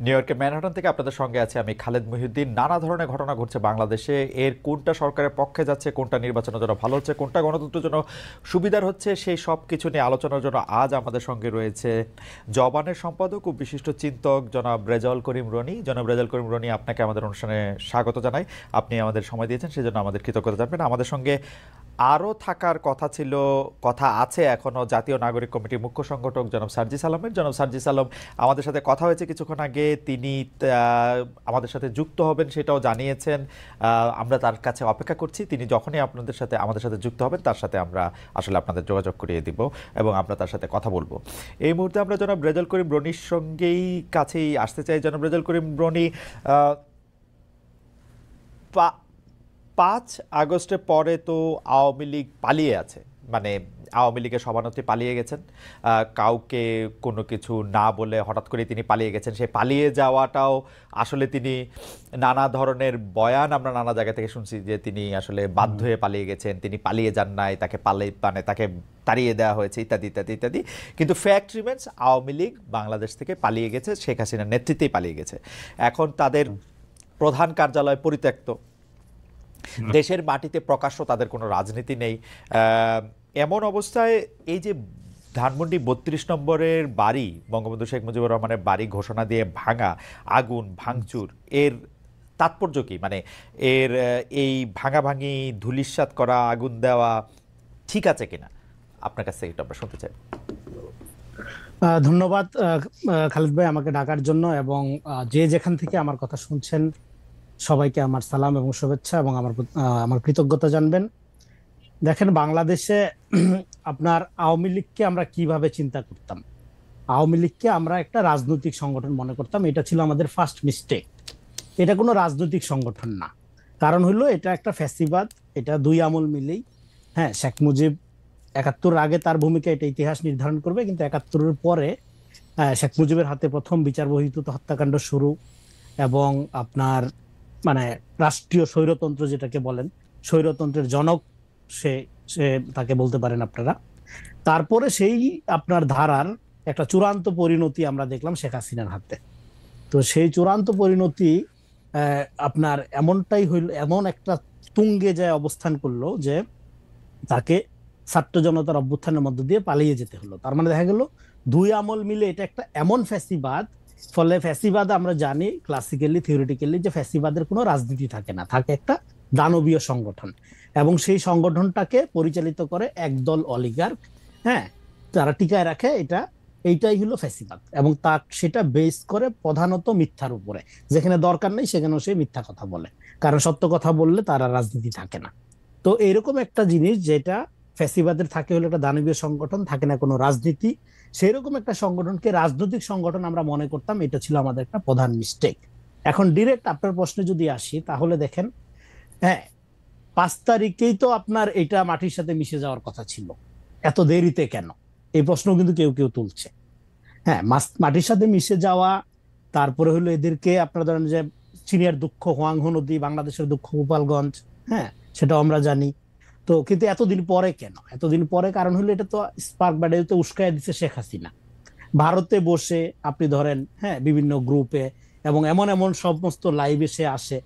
New ইয়র্কের Manhattan থেকে আপনাদের সঙ্গে আছে আমি খালেদ মহিউদ্দিন। নানা ধরনের ঘটনা ঘটছে বাংলাদেশে। এর কোনটা সরকারের পক্ষে যাচ্ছে, কোনটা নির্বাচনের জন্য ভালো হচ্ছে, কোনটা গণতন্ত্রের জন্য সুবিধার হচ্ছে, সেই সব কিছু নিয়ে আলোচনার জন্য আজ আমাদের সঙ্গে রয়েছে জবানের সম্পাদক ও বিশিষ্ট চিন্তক জনাব রেজাউল করিম রনি। জনাব রেজাউল করিম রনি, আপনাকে আমাদের অনুষ্ঠানে স্বাগত জানাই। আপনি আমাদের সময় দিয়েছেন, সেজন্য আমাদের কৃতজ্ঞতা জানবেন। আমাদের সঙ্গে আরও থাকার কথা ছিল, কথা আছে এখনও, জাতীয় নাগরিক কমিটির মুখ্য সংগঠক জনাব সার্জিস আলমের। জনাব সার্জিস আলম আমাদের সাথে কথা হয়েছে কিছুক্ষণ আগে, তিনি আমাদের সাথে যুক্ত হবেন সেটাও জানিয়েছেন। আমরা তার কাছে অপেক্ষা করছি, তিনি যখনই আমাদের সাথে যুক্ত হবেন তার সাথে আমরা আসলে আপনাদের যোগাযোগ করিয়ে দিব এবং আমরা তার সাথে কথা বলবো। এই মুহূর্তে আমরা জনাব রেজাউল করিম রনির সঙ্গেই কাছেই আসতে চাই। জনাব রেজাউল করিম রনি, 5 আগস্টের পরে তো আওয়ামী লীগ পালিয়ে আছে, মানে আওয়ামী লীগের সভানেত্রী পালিয়ে গেছেন, কাউকে কোনো কিছু না বলে হঠাৎ করে তিনি পালিয়ে গেছেন। সেই পালিয়ে যাওয়াটাও আসলে তিনি নানা ধরনের বয়ান আমরা নানা জায়গা থেকে শুনছি যে তিনি আসলে বাধ্য হয়ে পালিয়ে গেছেন, তিনি পালিয়ে যান নাই, তাকে তাড়িয়ে দেওয়া হয়েছে, ইত্যাদি ইত্যাদি ইত্যাদি। কিন্তু ফ্যাক্ট রিমেন্স, আওয়ামী লীগ বাংলাদেশ থেকে পালিয়ে গেছে, শেখ হাসিনার নেতৃত্বেই পালিয়ে গেছে। এখন তাদের প্রধান কার্যালয় পরিত্যক্ত, দেশের মাটিতে প্রকাশ্য তাদের কোনো রাজনীতি নেই। এমন অবস্থায় এই যে ধানমন্ডি 32 নম্বরের বাড়ি, বঙ্গবন্ধু শেখ মুজিবুর রহমানের বাড়ি ঘোষণা দিয়ে ভাঙা, আগুন ভাঙচুর, এর তাৎপর্য কি? মানে এর এই ভাঙাভাঙি, ধূলিসাৎ করা, আগুন দেওয়া ঠিক আছে কিনা, আপনার কাছ থেকে একটু আমরা শুনতে চাই। ধন্যবাদ খালিদ ভাই আমাকে ডাকার জন্য, এবং যে যেখান থেকে আমার কথা শুনছেন সবাইকে আমার সালাম এবং শুভেচ্ছা এবং আমার কৃতজ্ঞতা জানবেন। দেখেন, বাংলাদেশে আপনার আওয়ামী লীগকে আমরা কিভাবে চিন্তা করতাম, আওয়ামী লীগকে আমরা একটা রাজনৈতিক সংগঠন মনে করতাম। এটা ছিল আমাদের ফার্স্ট মিস্টেক। এটা কোনো রাজনৈতিক সংগঠন না। কারণ হলো এটা একটা ফ্যাসিবাদ, এটা দুই আমল মিলেই। হ্যাঁ, শেখ মুজিব 71 আগে তার ভূমিকা এটা ইতিহাস নির্ধারণ করবে, কিন্তু 71-এর পরে শেখ মুজিবের হাতে প্রথম বিচার বহির্ভূত হত্যাকাণ্ড শুরু, এবং আপনার মানে রাষ্ট্রীয় স্বৈরতন্ত্র যেটাকে বলেন, স্বৈরতন্ত্রের জনক সে সে তাকে বলতে পারেন আপনারা। তারপরে সেই আপনার ধারার একটা চূড়ান্ত পরিণতি আমরা দেখলাম শেখ হাসিনার হাতে। তো সেই চূড়ান্ত পরিণতি আপনার এমনটাই হইল, এমন একটা তুঙ্গে যায় অবস্থান করলো যে তাকে ছাত্র জনতার অভ্যুত্থানের মধ্য দিয়ে পালিয়ে যেতে হলো। তার মানে দেখা গেল দুই আমল মিলে এটা একটা এমন ফ্যাসিবাদ। ফলে ফ্যাসিবাদ আমরা জানি ক্লাসিক্যালি, থিওরিটিক্যালি, যে ফ্যাসিবাদের কোনো রাজনীতি থাকে না, থাকে একটা দানবীয় সংগঠন, এবং সেই সংগঠনটাকে পরিচালিত করে একদল অলিগার্ক। হ্যাঁ, তারা টিকায় রাখে এইটাই হলো ফ্যাসিবাদ, এবং সেটা বেস করে প্রধানত মিথ্যার উপরে। যেখানে দরকার নেই সেখানেও সে মিথ্যা কথা বলে, কারণ সত্য কথা বললে তারা রাজনীতি থাকে না। তো এরকম একটা জিনিস, যেটা ফ্যাসিবাদের থাকে হলো একটা দানবীয় সংগঠন, থাকে না কোনো রাজনীতি, সেরকম একটা সংগঠনকে রাজনৈতিক সংগঠন আমরা মনে করতাম। এটা ছিল আমাদের একটা প্রধান মিস্টেক। এখন ডিরেক্ট আপনার প্রশ্নে যদি আসি, তাহলে দেখেন, হ্যাঁ, 5 তারিখেই তো আপনার এটা মাটির সাথে মিশে যাওয়ার কথা ছিল, এত দেরিতে কেন, এই প্রশ্ন কিন্তু কেউ কেউ তুলছে। হ্যাঁ, মাটির সাথে মিশে যাওয়া, তারপরে হলো এদেরকে আপনারা ধরেন যে চীনের দুঃখ হোয়াংহো নদী, বাংলাদেশের দুঃখ গোপালগঞ্জ, হ্যাঁ, সেটাও আমরা জানি। তো কিন্তু এতদিন পরে কেন? এতদিন পরে কারণ হলো এটা তো স্পার্ক ব্যাটারিতে উস্কায় দিচ্ছে শেখ হাসিনা। ভারতে বসে আপনি ধরেন, হ্যাঁ, বিভিন্ন গ্রুপে এবং এমন এমন সমস্ত লাইভে সে আসে,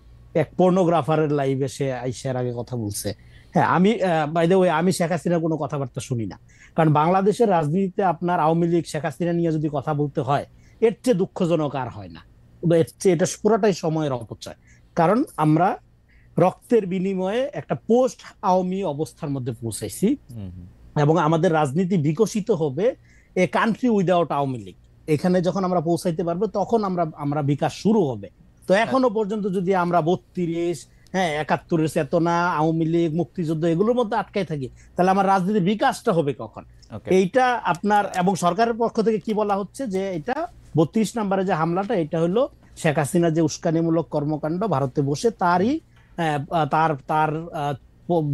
এক পর্নোগ্রাফারের লাইভে সে আইসার আগে কথা বলছে। হ্যাঁ, আমি বাই দ্য ওয়ে আমি শেখ হাসিনার কোনো কথাবার্তা শুনি না, কারণ বাংলাদেশের রাজনীতিতে আপনার আওয়ামী লীগ শেখ হাসিনা নিয়ে যদি কথা বলতে হয়, এর চেয়ে দুঃখজনক আর হয় না। এর চেয়ে এটা পুরোটাই সময়ের অপচয়। কারণ আমরা রক্তের বিনিময়ে একটা পোস্ট আওয়ামী অবস্থার মধ্যে পৌঁছাইছি, এবং আমাদের রাজনীতি বিকশিত হবে a country without Awami League. এখানে যখন আমরা পৌঁছাইতে পারবো তখন আমরা বিকাশ শুরু হবে। তো এখনো পর্যন্ত যদি আমরা 32, হ্যাঁ, 71-এর চেতনা, আওয়ামী লীগ, মুক্তিযুদ্ধ এগুলোর মধ্যে আটকাই থাকি, তাহলে আমার রাজনীতির বিকাশটা হবে কখন? এইটা আপনার এবং সরকারের পক্ষ থেকে কি বলা হচ্ছে যে এটা 32 নম্বরে যে হামলাটা, এটা হলো শেখ হাসিনা যে উস্কানিমূলক কর্মকাণ্ড, ভারতে বসে তারই তার তার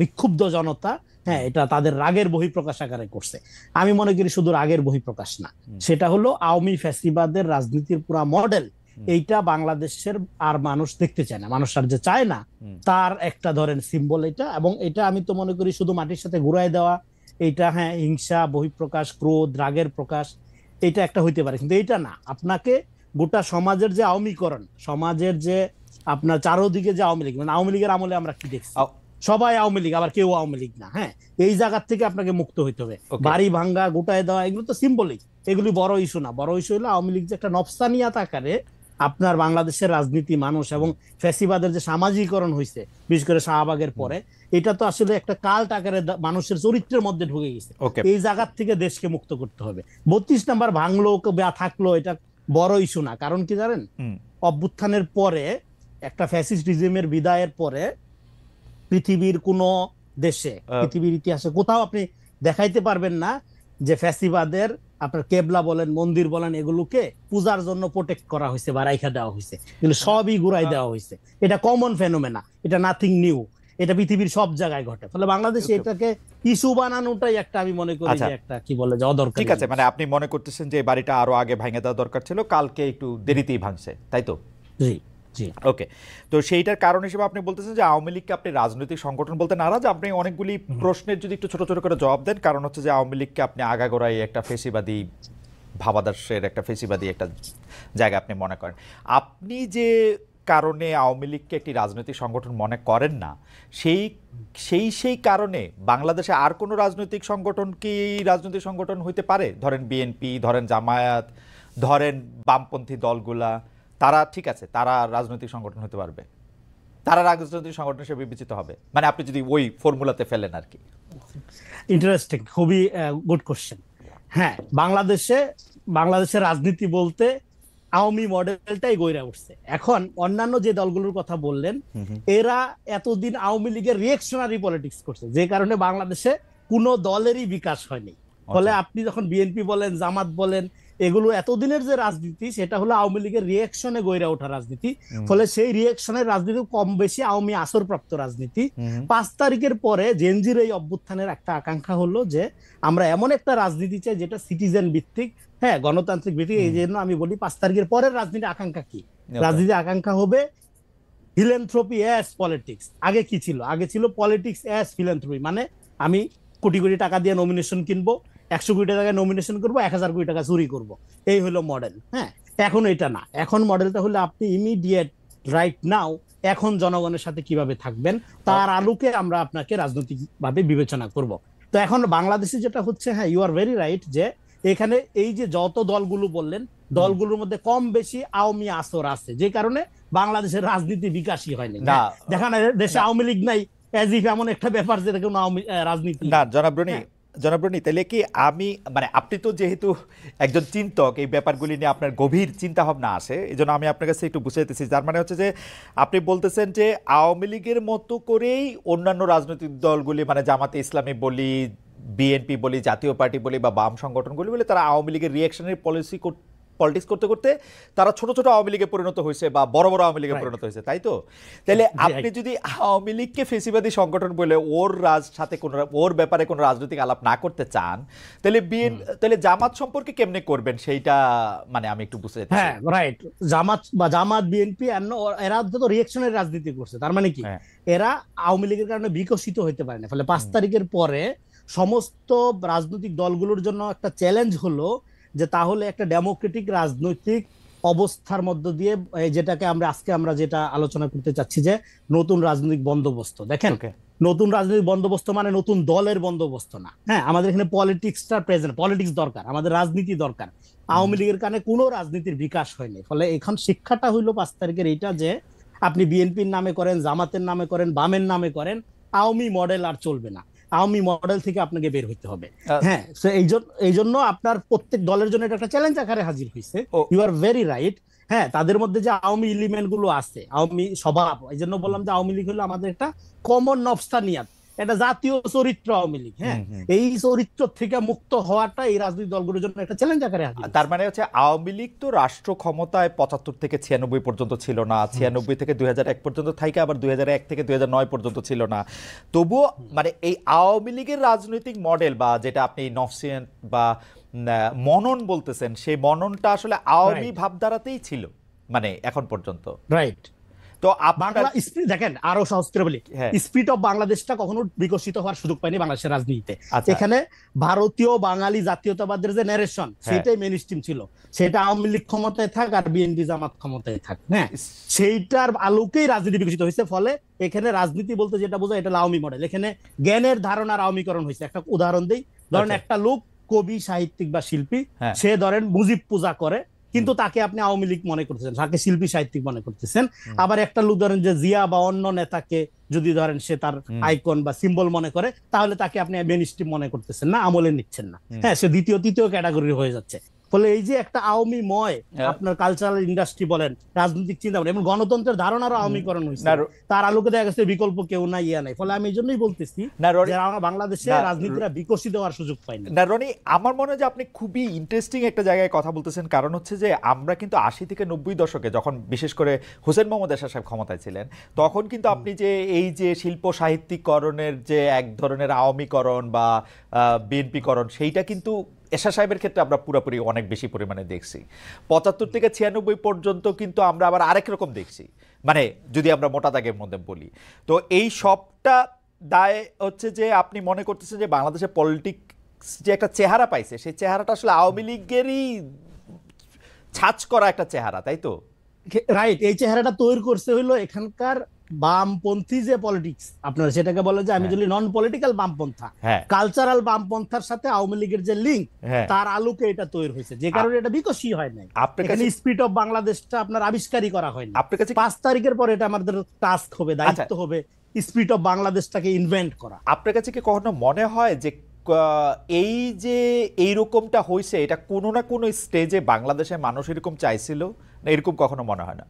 বিক্ষুব্ধ জনতা, হ্যাঁ, এটা তাদের রাগের বহিঃপ্রকাশ আকারে করছে। আমি মনে করি শুধু রাগের বহিঃপ্রকাশ না, সেটা হলো আওয়ামী ফ্যাসিবাদের রাজনীতির পুরা মডেল। এইটা বাংলাদেশের আর মানুষ দেখতে চায় না, মানুষ আর যে চায় না তার একটা ধরেন সিম্বল এটা। এবং এটা আমি তো মনে করি শুধু মাটির সাথে ঘুরাই দেওয়া, এইটা, হ্যাঁ, হিংসা বহিঃপ্রকাশ, ক্রোধ, রাগের প্রকাশ, এটা একটা হইতে পারে, কিন্তু এইটা না। আপনাকে গোটা সমাজের যে আওয়ামীকরণ, সমাজের যে আপনার চারোদিকে যে আওয়ামী লীগ, মানে আওয়ামী লীগের আমলে আমরা কি দেখছি, সবাই আওয়ামী লীগ আবার কেউ আওয়ামী লীগ না। হ্যাঁ, এই জায়গার থেকে আপনাকে মুক্ত হইতে হবে। বাড়ি ভাঙ্গা, গোটায় দেওয়া, এগুলো তো সিম্বলিক, এগুলি বড় ইস্যু না। বড় ইস্যু হলো আওয়ামী লীগ যে একটা নফসানিয়াত আকারে আপনার বাংলাদেশের রাজনীতি, মানুষ এবং ফ্যাসিবাদের যে সামাজিকরণ হয়েছে, বিশেষ করে শাহবাগের পরে, এটা তো আসলে একটা কাল্ট আকারে মানুষের চরিত্রের মধ্যে ঢুকে গেছে। এই জায়গার থেকে দেশকে মুক্ত করতে হবে। 32 নাম্বার ভাঙলো বা থাকলো, এটা বড় ইস্যু না। কারণ কি জানেন, অভ্যুত্থানের পরে, একটা ফ্যাসিস্ট রিজিমের বিদায়ের পরে পৃথিবীর কোন দেশে, পৃথিবীর ইতিহাসে কোথাও আপনি দেখাইতে পারবেন না যে ফ্যাসিবাদের আপনার কেবলা বলেন, মন্দির বলেন, এগুলোকে পূজার জন্য প্রোটেক্ট করা হয়েছে বা রাইখা দেওয়া হয়েছে। এগুলো সবই ঘুরাই দেওয়া হয়েছে। এটা কমন ফেনোমেনা, এটা নাথিং নিউ, এটা পৃথিবীর সব জায়গায় ঘটে। ফলে বাংলাদেশে এটাকে ইস্যু বানানোটাই একটা, আমি মনে করি যে একটা কি বলে যে অদরকারি। ঠিক আছে, মানে আপনি মনে করতেছেন যে এই বাড়িটা আরো আগে ভাঙে দেওয়া দরকার ছিল, কালকে একটু দেরিতেই ভাঙছে, তাই তো? জি জি। ওকে, তো সেইটার কারণ হিসেবে আপনি বলতেছেন যে আওয়ামী লীগকে আপনি রাজনৈতিক সংগঠন বলতে নারাজ। আপনি অনেকগুলি প্রশ্নের যদি একটু ছোট ছোট করে জবাব দেন, কারণ হচ্ছে যে আওয়ামী লীগকে আপনি আগাগোড়াই একটা ফেসিবাদী ভাবাদর্শের একটা ফেসিবাদী একটা জায়গা আপনি মনে করেন। আপনি যে কারণে আওয়ামী লীগকে একটি রাজনৈতিক সংগঠন মনে করেন না, সেই কারণে বাংলাদেশে আর কোনো রাজনৈতিক সংগঠন কি রাজনৈতিক সংগঠন হইতে পারে? ধরেন বিএনপি, ধরেন জামায়াত, ধরেন বামপন্থী দলগুলা, তারা ঠিক আছে, তারা রাজনৈতিক সংগঠন হতে পারবে, তারা রাজনৈতিক সংগঠন হিসেবে বিবেচিত হবে, মানে আপনি যদি ওই ফর্মুলাতে ফেলেন আর কি। ইন্টারেস্টিং, খুবই গুড কোশ্চেন। হ্যাঁ, বাংলাদেশের রাজনীতি বলতে আওয়ামী মডেলটাই গইরা উঠছে। এখন অন্যান্য যে দলগুলোর কথা বললেন, এরা এতদিন আওয়ামী লীগের রিয়েকশনারি পলিটিক্স করছে, যে কারণে বাংলাদেশে কোনো দলেরই বিকাশ হয়নি। ফলে আপনি যখন বিএনপি বলেন, জামাত বলেন, এগুলো এতদিনের যে রাজনীতি, সেটা হলো আওয়ামী লীগের রিয়েকশনে গইরা ওঠা রাজনীতি। ফলে সেই রিয়েকশনের রাজনীতি কম বেশি আওয়ামী আসরপ্রাপ্ত রাজনীতি। 5 তারিখের পরে জেনজির এই অভ্যুত্থানের একটা আকাঙ্ক্ষা হলো যে আমরা এমন একটা রাজনীতি চাই যেটা সিটিজেন ভিত্তিক, হ্যাঁ, গণতান্ত্রিক ভিত্তিক। এই জন্য আমি বলি 5 তারিখের পরের রাজনীতি আকাঙ্ক্ষা কি? রাজনীতি আকাঙ্ক্ষা হবে ফিলান্থ্রপি অ্যাজ পলিটিক্স। আগে কি ছিল? আগে ছিল পলিটিক্স অ্যাজ ফিলান্থ্রপি, মানে আমি কোটি কোটি টাকা দিয়ে নমিনেশন কিনবো, 100 কোটি টাকায় নমিনেশন করবো, 1000 কোটি টাকা চুরি করব, এই হলো মডেল। হ্যাঁ, এখন এটা না। এখন মডেলটা হলো আপনি ইমিডিয়েট, রাইট নাও, এখন জনগণের সাথে কিভাবে থাকবেন, তার আলোকে আমরা আপনাকে রাজনৈতিকভাবে বিবেচনা করব। তো এখন বাংলাদেশে যেটা হচ্ছে, হ্যাঁ, ইউ আর ভেরি রাইট, যে এখানে এই যে যত দলগুলো বললেন, দলগুলোর মধ্যে কম বেশি আওয়ামী আসর আছে, যে কারণে বাংলাদেশের রাজনীতি বিকাশই হয়নি। দেখা না দেশে আওয়ামী লীগ নাই, এজ ইফ এমন একটা ব্যাপার যেটা কোনো রাজনীতি না। জনাব রনি, তাহলে কি আমি, মানে আপনি তো যেহেতু একজন চিন্তক, এই ব্যাপারগুলি নিয়ে আপনার গভীর চিন্তা ভাবনা আসে, এই জন্য আমি আপনার কাছে একটু বুঝাইতেছি। যার মানে হচ্ছে যে আপনি বলতেছেন যে আওয়ামী লীগের মতো করেই অন্যান্য রাজনৈতিক দলগুলি, মানে জামাতে ইসলামী বলি, বিএনপি বলি, জাতীয় পার্টি বলি বা বাম সংগঠনগুলি বলি, তারা আওয়ামী লীগের রিয়াকশনের পলিটিক্স করতে করতে তারা ছোট ছোট আওয়ামী লীগে পরিণত হয়েছে বা বড় বড় আওয়ামী লীগে পরিণত হয়েছে, তাই তো? তাহলে আপনি যদি আওয়ামী লীগকে ফেসিবাদী সংগঠন বলে ওর ব্যাপারে কোনো রাজনৈতিক আলাপ না করতে চান, তাহলে জামাত সম্পর্কে কেমনে করবেন সেইটা, মানে আমি একটু বুঝতে চাই। হ্যাঁ, রাইট। জামাত বিএনপি এরা তো রিয়েকশনের রাজনীতি করছে। তার মানে কি, এরা আওয়ামী লীগের কারণে বিকশিত হইতে পারে না। ফলে 5 তারিখের পরে সমস্ত রাজনৈতিক দলগুলোর জন্য একটা চ্যালেঞ্জ হলো যে তাহলে একটা ডেমোক্রেটিক রাজনৈতিক অবস্থার মধ্য দিয়ে, যেটাকে আমরা যেটা আলোচনা করতে চাচ্ছি, যে নতুন রাজনৈতিক বন্দোবস্ত। দেখেন, নতুন রাজনৈতিক বন্দোবস্ত মানে নতুন দলের বন্দোবস্ত না। হ্যাঁ, আমাদের এখানে পলিটিক্সটা প্রেজেন্ট, পলিটিক্স দরকার, আমাদের রাজনীতি দরকার। আওয়ামী লীগের কারণে কোনো রাজনীতির বিকাশ হয়নি। ফলে এখন শিক্ষাটা হইলো 5 তারিখের এইটা, যে আপনি বিএনপির নামে করেন, জামাতের নামে করেন, বামের নামে করেন, আওয়ামী মডেল আর চলবে না। আওয়ামী মডেল থেকে আপনাকে বের হইতে হবে। হ্যাঁ, এই জন্য আপনার প্রত্যেক দলের জন্য এটা একটা চ্যালেঞ্জ আকারে হাজির হয়েছে। You are very right. হ্যাঁ, তাদের মধ্যে যে আওয়ামী এলিমেন্ট গুলো আছে, আওয়ামী স্বভাব, এই জন্য বললাম যে আওয়ামী লীগ হলো আমাদের একটা কমন নফসানিয়াত, এটা জাতীয় চরিত্র আওয়ামী লীগ। হ্যাঁ, এই চরিত্র থেকে মুক্ত হওয়াটা এই রাজনৈতিক দলগুলোর জন্য একটা চ্যালেঞ্জ আকারে হাজির। তার মানে হচ্ছে আওয়ামী লীগ তো রাষ্ট্র ক্ষমতায় 75 থেকে 96 পর্যন্ত ছিল না, 96 থেকে 2001 পর্যন্ত থাকে, আবার 2001 থেকে 2009 পর্যন্ত ছিল না। তবুও মানে এই আওয়ামী লীগের রাজনৈতিক মডেল, বা যেটা আপনি নফসিয়ান বা মনন বলতেছেন, সেই মননটা আসলে আওয়ামী ভাবধারাতেই ছিল, মানে এখন পর্যন্ত। রাইট। তো আপনার বাংলা স্পিড দেখেন, আরো সহজ করে বলি, হ্যাঁ স্পিড অফ বাংলাদেশটা কখনো বিকশিত হওয়ার সুযোগ পায়নি বাংলাদেশের রাজনীতিতে। আচ্ছা এখানে ভারতীয় বাঙালি জাতীয়তাবাদের যে ন্যারেশন, হ্যাঁ সেটাই মেইন স্ট্রিম ছিল। সেটা আওয়ামী লীগ ক্ষমতায় থাক আর বিএনপি জামাত ক্ষমতায় থাক, হ্যাঁ, সেইটার আলোকেই রাজনীতি বিকশিত হয়েছে। ফলে এখানে রাজনীতি বলতে যেটা বোঝায়, এটা আওয়ামী মডেল। এখানে জ্ঞানের ধারণার আওয়ামীকরণ হয়েছে। একটা উদাহরণ দিই, ধরেন আচ্ছা একটা লোক কবি, সাহিত্যিক বা শিল্পী, হ্যাঁ সে ধরেন মুজিব পূজা করে, কিন্তু তাকে আপনি আওয়ামী লীগ মনে করতেছেন, তাকে শিল্পী সাহিত্যিক মনে করতেছেন। হুম আবার একটা লোক ধরেন যে জিয়া বা অন্য নেতাকে যদি ধরেন সে তার হুম আইকন বা সিম্বল মনে করে, তাহলে তাকে আপনি মেইনস্ট্রিম মনে করতেছেন না, আমলে নিচ্ছেন না। হুম হ্যাঁ, সে দ্বিতীয় তৃতীয় ক্যাটাগরি হয়ে যাচ্ছে। ফলে এই যে একটা আওয়ামীময় আপনার কালচারাল ইন্ডাস্ট্রি বলেন, রাজনৈতিক চিন্তা বলেন, এবং গণতন্ত্রের ধারণারও আওয়ামীকরণ হয়েছে, না তার আলোকে দেখা গেছে বিকল্প কেউ নাই, ইয়া নাই। ফলে আমি এই জন্যই বলতেছি না যে আমরা বাংলাদেশে না রাজনীতিটা বিকশিত হওয়ার সুযোগ পাইনি। না রনি, আমার মনে হয় যে আপনি খুবই ইন্টারেস্টিং একটা জায়গায় কথা বলতেছেন। কারণ হচ্ছে যে আমরা কিন্তু ৮০ থেকে ৯০ দশকে, যখন বিশেষ করে হোসেন মোহাম্মদ এরশাদ সাহেব ক্ষমতায় ছিলেন, তখন কিন্তু আপনি যে এই যে শিল্প সাহিত্যিকরণের যে এক ধরনের আওয়ামীকরণ বা বিএনপিকরণ, সেইটা কিন্তু এরশাদ সাহেবের ক্ষেত্রে আমরা পুরোপুরি অনেক বেশি পরিমাণে দেখছি। ৭৫ থেকে ৯৬ পর্যন্ত কিন্তু আমরা আবার আরেক রকম দেখছি, মানে যদি আমরা মোটা দাগের মধ্যে বলি। তো এই সবটা দায় হচ্ছে যে আপনি মনে করতেছেন যে বাংলাদেশের পলিটিক্স যে একটা চেহারা পাইছে, সেই চেহারাটা আসলে আওয়ামী লীগেরই ছাঁচ করা একটা চেহারা, তাই তো? রাইট, এই চেহারাটা তৈরি করছে হইলো এখানকার বামপন্থী যে পলিটিক্স, আপনারা সেটাকে বলে যে, আমি হ্যাঁ যদি নন পলিটিক্যাল বামপন্থা, হ্যাঁ কালচারাল বামপন্থার সাথে আওয়ামী লীগের যে লিঙ্ক, হ্যাঁ তার আলোকে এটা তৈরি হয়েছে, যে কারণে এটা বিকশিত হয় নাই। আপনার এখানে কাছে স্পিরিট অফ বাংলাদেশটা আপনার আবিষ্কারই করা হয়নি। আপনার কাছে ৫ তারিখের পরে এটা আমাদের টাস্ক হবে, আচ্ছা, দায়িত্ব হবে স্পিরিট অফ বাংলাদেশটাকে ইনভেন্ট করা। আপনার কাছে কি কখনো মনে হয় যে এই যে এইরকমটা হয়েছে, এটা কোনো না কোনো স্টেজে বাংলাদেশের মানুষ এরকম চাইছিল, না এরকম কখনো মনে হয় না?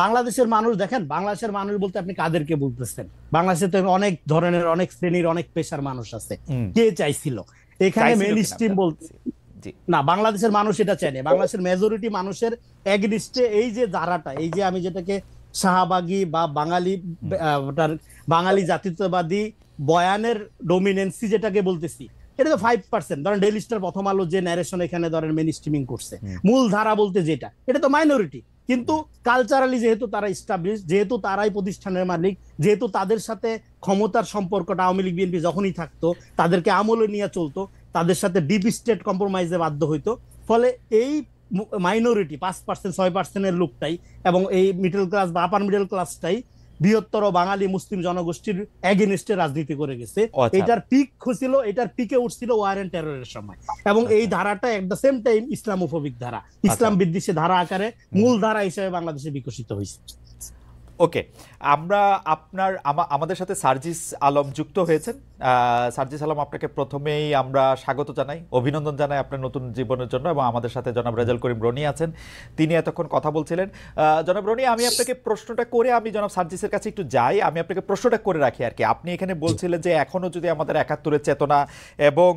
বাংলাদেশের মানুষ, দেখেন বাংলাদেশের মানুষ বলতে আপনি কাদেরকে বলতেছেন? বাংলাদেশে তো অনেক ধরনের, অনেক শ্রেণীর, অনেক পেশার মানুষ আছে। কে চাইছিল? এখানে চাইছিল মেইন কিনা স্ট্রিম আমি বলতে জানতে চাচ্ছি। জি না, বাংলাদেশের মানুষ এটা চায়নি। বাংলাদেশের মেজরিটি মানুষের এগেনিস্টে এই যে ধারাটা, এই যে আমি যেটাকে শাহবাগী বা বাঙালি, হুম ওটার বাঙালি জাতীয়তাবাদী বয়ানের ডোমিনেন্সি যেটাকে বলতেছি, এটা তো 5%। ধরেন ডেইলি স্টার, প্রথম আলো যে ন্যারেশন এখানে ধরেন মেইন স্ট্রিমিং করছে, হুম মূল ধারা বলতে যেটা, এটা তো মাইনরিটি। কিন্তু কালচারালি যেহেতু তারা ইস্টাবলিশ, যেহেতু তারাই প্রতিষ্ঠানের মালিক, যেহেতু তাদের সাথে ক্ষমতার সম্পর্কটা আওয়ামী লীগ বিএনপি যখনই থাকতো, তাদেরকে আমলে নিয়ে চলতো, তাদের সাথে ডিপ স্টেট কম্প্রোমাইজে বাধ্য হইতো। ফলে এই মাইনরিটি 5%, 6%-এর লোকটাই, এবং এই মিডল ক্লাস বা আপার মিডল ক্লাসটাই বৃহত্তর বাঙালি মুসলিম জনগোষ্ঠীর এগেনিস্টে রাজনীতি করে গেছে। আচ্ছা এটার পিক হয়েছিল, এটার পিকে উঠছিল ওয়ার এন্ড টেররের সময়। এবং এই আচ্ছা ধারাটা at the same time Islamophobic ধারা, আচ্ছা ইসলাম বিদ্বেষী ধারা আকারে হুম মূল ধারা হিসেবে বাংলাদেশে বিকশিত হয়েছে। ওকে, আমরা আমাদের সাথে সার্জিস আলম যুক্ত হয়েছেন। সার্জিস আলম, আপনাকে প্রথমেই আমরা স্বাগত জানাই, অভিনন্দন জানাই আপনার নতুন জীবনের জন্য। এবং আমাদের সাথে জনাব রেজাউল করিম রনি আছেন, তিনি এতক্ষণ কথা বলছিলেন। জনাব রনি, আমি আপনাকে প্রশ্নটা করে আমি জনাব সার্জিসের কাছে একটু যাই। আমি আপনাকে প্রশ্নটা করে রাখি আর কি। আপনি এখানে বলছিলেন যে এখনো যদি আমাদের ৭১-এর চেতনা এবং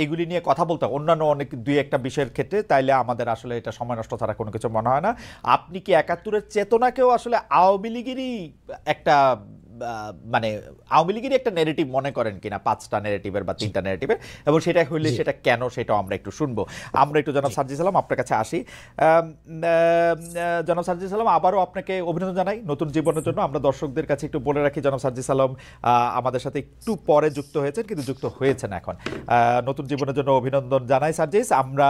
এগুলি নিয়ে কথা বলতে অন্যান্য অনেক দুই একটা বিষয়ের ক্ষেত্রে, তাইলে আমাদের আসলে এটা সময় নষ্ট ছাড়া কোনো কিছু মনে হয় না। আপনি কি ৭১-এর চেতনাকেও আসলে আওয়ামী লীগেরই একটা মানে আওয়ামী লীগেরই একটা নেগেটিভ মনে করেন কিনা, ৫টা নেগেটিভের বা ৩টা নেগেটিভের, এবং সেটা হইলে সেটা কেন, সেটাও আমরা একটু শুনবো। আমরা একটু জনাব সার্জিস আলম আপনার কাছে আসি। জনাব সার্জিস আলম, আবারও আপনাকে অভিনন্দন জানাই নতুন জীবনের জন্য। আমরা দর্শকদের কাছে একটু বলে রাখি, জনাব সার্জিস আলম আমাদের সাথে একটু পরে যুক্ত হয়েছেন, কিন্তু যুক্ত হয়েছেন এখন। নতুন জীবনের জন্য অভিনন্দন জানাই সার্জিস। আমরা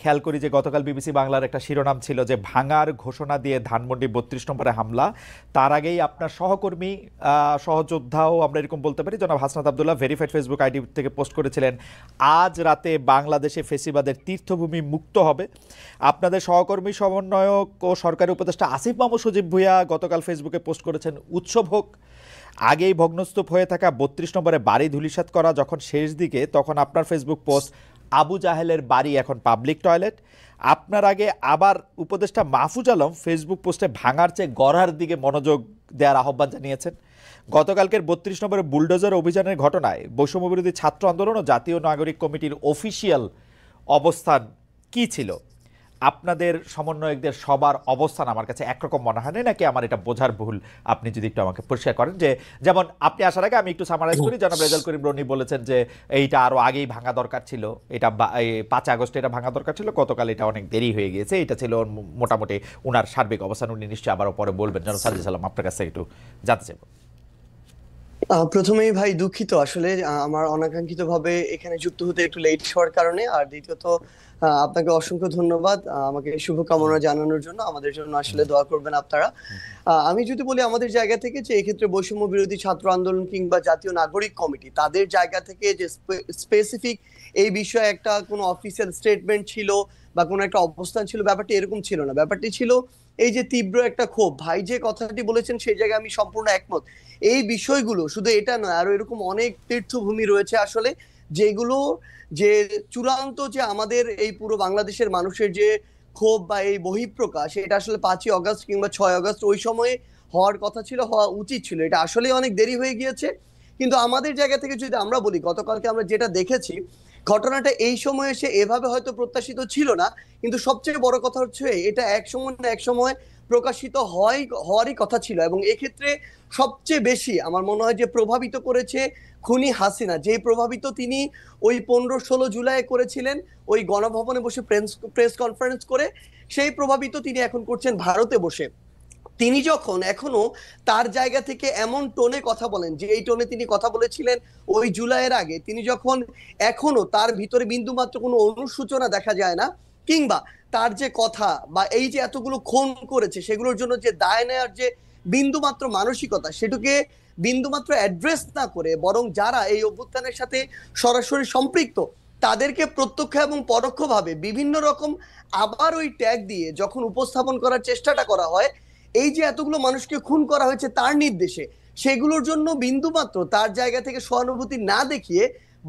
খেয়াল করি যে গতকাল বিবিসি বাংলার একটা শিরোনাম ছিল যে ভাঙার ঘোষণা দিয়ে ধানমন্ডি ৩২ নম্বরে হামলা। তার আগেই আপনার সহকর্মী, সহযোদ্ধাও আমরা এরকম বলতে পারি, জনাব Hasnat Abdullah verified Facebook ID থেকে পোস্ট করেছিলেন, আজ রাতে বাংলাদেশে ফেসিবাদের তীর্থভূমি মুক্ত হবে। আপনাদের সহকর্মী, সমন্বয়ক ও সরকারি উপদেষ্টা আসিফ মাহমুদ সজীব ভুঁইয়া গতকাল ফেসবুকে পোস্ট করেছেন, উৎসব হোক। আগেই ভগ্নস্তূপ হয়ে থাকা ৩২ নম্বরে বাড়ি ধূলিসাৎ করা যখন শেষ দিকে, তখন আপনার ফেসবুক পোস্ট, আবু জাহেলের বাড়ি এখন পাবলিক টয়লেট। আপনার আগে আবার উপদেষ্টা মাহফুজ আলম ফেসবুক পোস্টে ভাঙার চেয়ে গড়ার দিকে মনোযোগ দেওয়ার আহ্বান জানিয়েছেন। গতকালকের ৩২ নম্বরে বুলডোজার অভিযানের ঘটনায় বৈষম্যবিরোধী ছাত্র আন্দোলন ও জাতীয় নাগরিক কমিটির অফিসিয়াল অবস্থান কি ছিল? আপনাদের সমন্বয়কদের সবার অবস্থান আমার কাছে একরকম মনে হয় না, নাকি আমার এটা বোঝার ভুল? আপনি যদি একটু আমাকে পরিষ্কার করেন যে, যেমন আপনি আসার আগে আমি একটু সামারাইজ করি, জনাব রেজাউল করিম রনি বলেছেন যে এইটা আরো আগেই ভাঙা দরকার ছিল, এটা 5 আগস্ট এটা ভাঙা দরকার ছিল, গতকাল এটা অনেক দেরি হয়ে গিয়েছে, এটা ছিল মোটামুটি ওনার সার্বিক অবস্থান। উনি নিশ্চয়ই আবারও পরে বলবেন। জনাব সাজিদ সালাম, আপনার কাছে একটু জানতে চাইব। প্রথমেই ভাই দুঃখিত আসলে আমার অনাকাঙ্ক্ষিত ভাবে এখানে যুক্ত হতে একটু লেট হওয়ার কারণে। আর দ্বিতীয়ত আপনাকে অসংখ্য ধন্যবাদ আমাকে শুভকামনা জানানোর জন্য। আমাদের জন্য আসলে দোয়া করবেন আপনারা। আমি যদি বলি আমাদের জায়গা থেকে যে এক্ষেত্রে বৈষম্য বিরোধী ছাত্র আন্দোলন কিংবা জাতীয় নাগরিক কমিটি তাদের জায়গা থেকে যে স্পেসিফিক এই বিষয়ে একটা কোনো অফিসিয়াল স্টেটমেন্ট ছিল বা কোনো একটা অবস্থান ছিল, ব্যাপারটি এরকম ছিল না। ব্যাপারটি ছিল এই যে তীব্র একটা ক্ষোভ। ভাই যে কথাটি বলেছেন সেই জায়গায় আমি সম্পূর্ণ একমত। এই বিষয়গুলো শুধু এটা নয়, আরো এরকম অনেক তীর্থভূমি রয়েছে আসলে, যেগুলো যে চূড়ান্ত যে আমাদের এই পুরো বাংলাদেশের মানুষের যে ক্ষোভ বা এই বহিঃপ্রকাশ, এটা আসলে 5ই অগস্ট কিংবা 6 আগস্ট ওই সময়ে হওয়ার কথা ছিল, হওয়া উচিত ছিল। এটা আসলে অনেক দেরি হয়ে গিয়েছে। কিন্তু আমাদের জায়গা থেকে যদি আমরা বলি, গতকালকে আমরা যেটা দেখেছি, ঘটনাটা এই সময় এসে এভাবে হয়তো প্রত্যাশিত ছিল না, কিন্তু সবচেয়ে বড় কথা হচ্ছে এটা এক সময় না এক সময় প্রকাশিত হওয়ারই কথা ছিল। এবং এক্ষেত্রে সবচেয়ে বেশি আমার মনে হয় যে প্রভাবিত করেছে খুনি হাসিনা, যে প্রভাবিত তিনি ওই 15-16 জুলাই করেছিলেন ওই গণভবনে বসে প্রেস কনফারেন্স করে, সেই প্রভাবিত তিনি এখন করছেন ভারতে বসে। তিনি যখন এখনো তার জায়গা থেকে এমন টোনে কথা বলেন যে এই টোনে তিনি কথা বলেছিলেন ওই জুলাইয়ের আগে, তিনি যখন এখনো তার ভিতরে বিন্দুমাত্র কোনো অনুসূচনা দেখা যায় না, কিংবা তার যে কথা বা এই যে এতগুলো খুন করেছে সেগুলোর জন্য যে দায় নেওয়ার যে বিন্দুমাত্র মানসিকতা, সেটাকে বিন্দুমাত্র অ্যাড্রেস না করে বরং যারা এই অভ্যুত্থানের সাথে সরাসরি সম্পৃক্ত তাদেরকে প্রত্যক্ষ এবং পরোক্ষভাবে বিভিন্ন রকম আবার ওই ট্যাগ দিয়ে যখন উপস্থাপন করার চেষ্টাটা করা হয়, এই যে এতগুলো মানুষকে খুন করা হয়েছে তার নির্দেশে, সেগুলোর জন্য বিন্দুমাত্র তার জায়গা থেকে সহানুভূতি না দেখিয়ে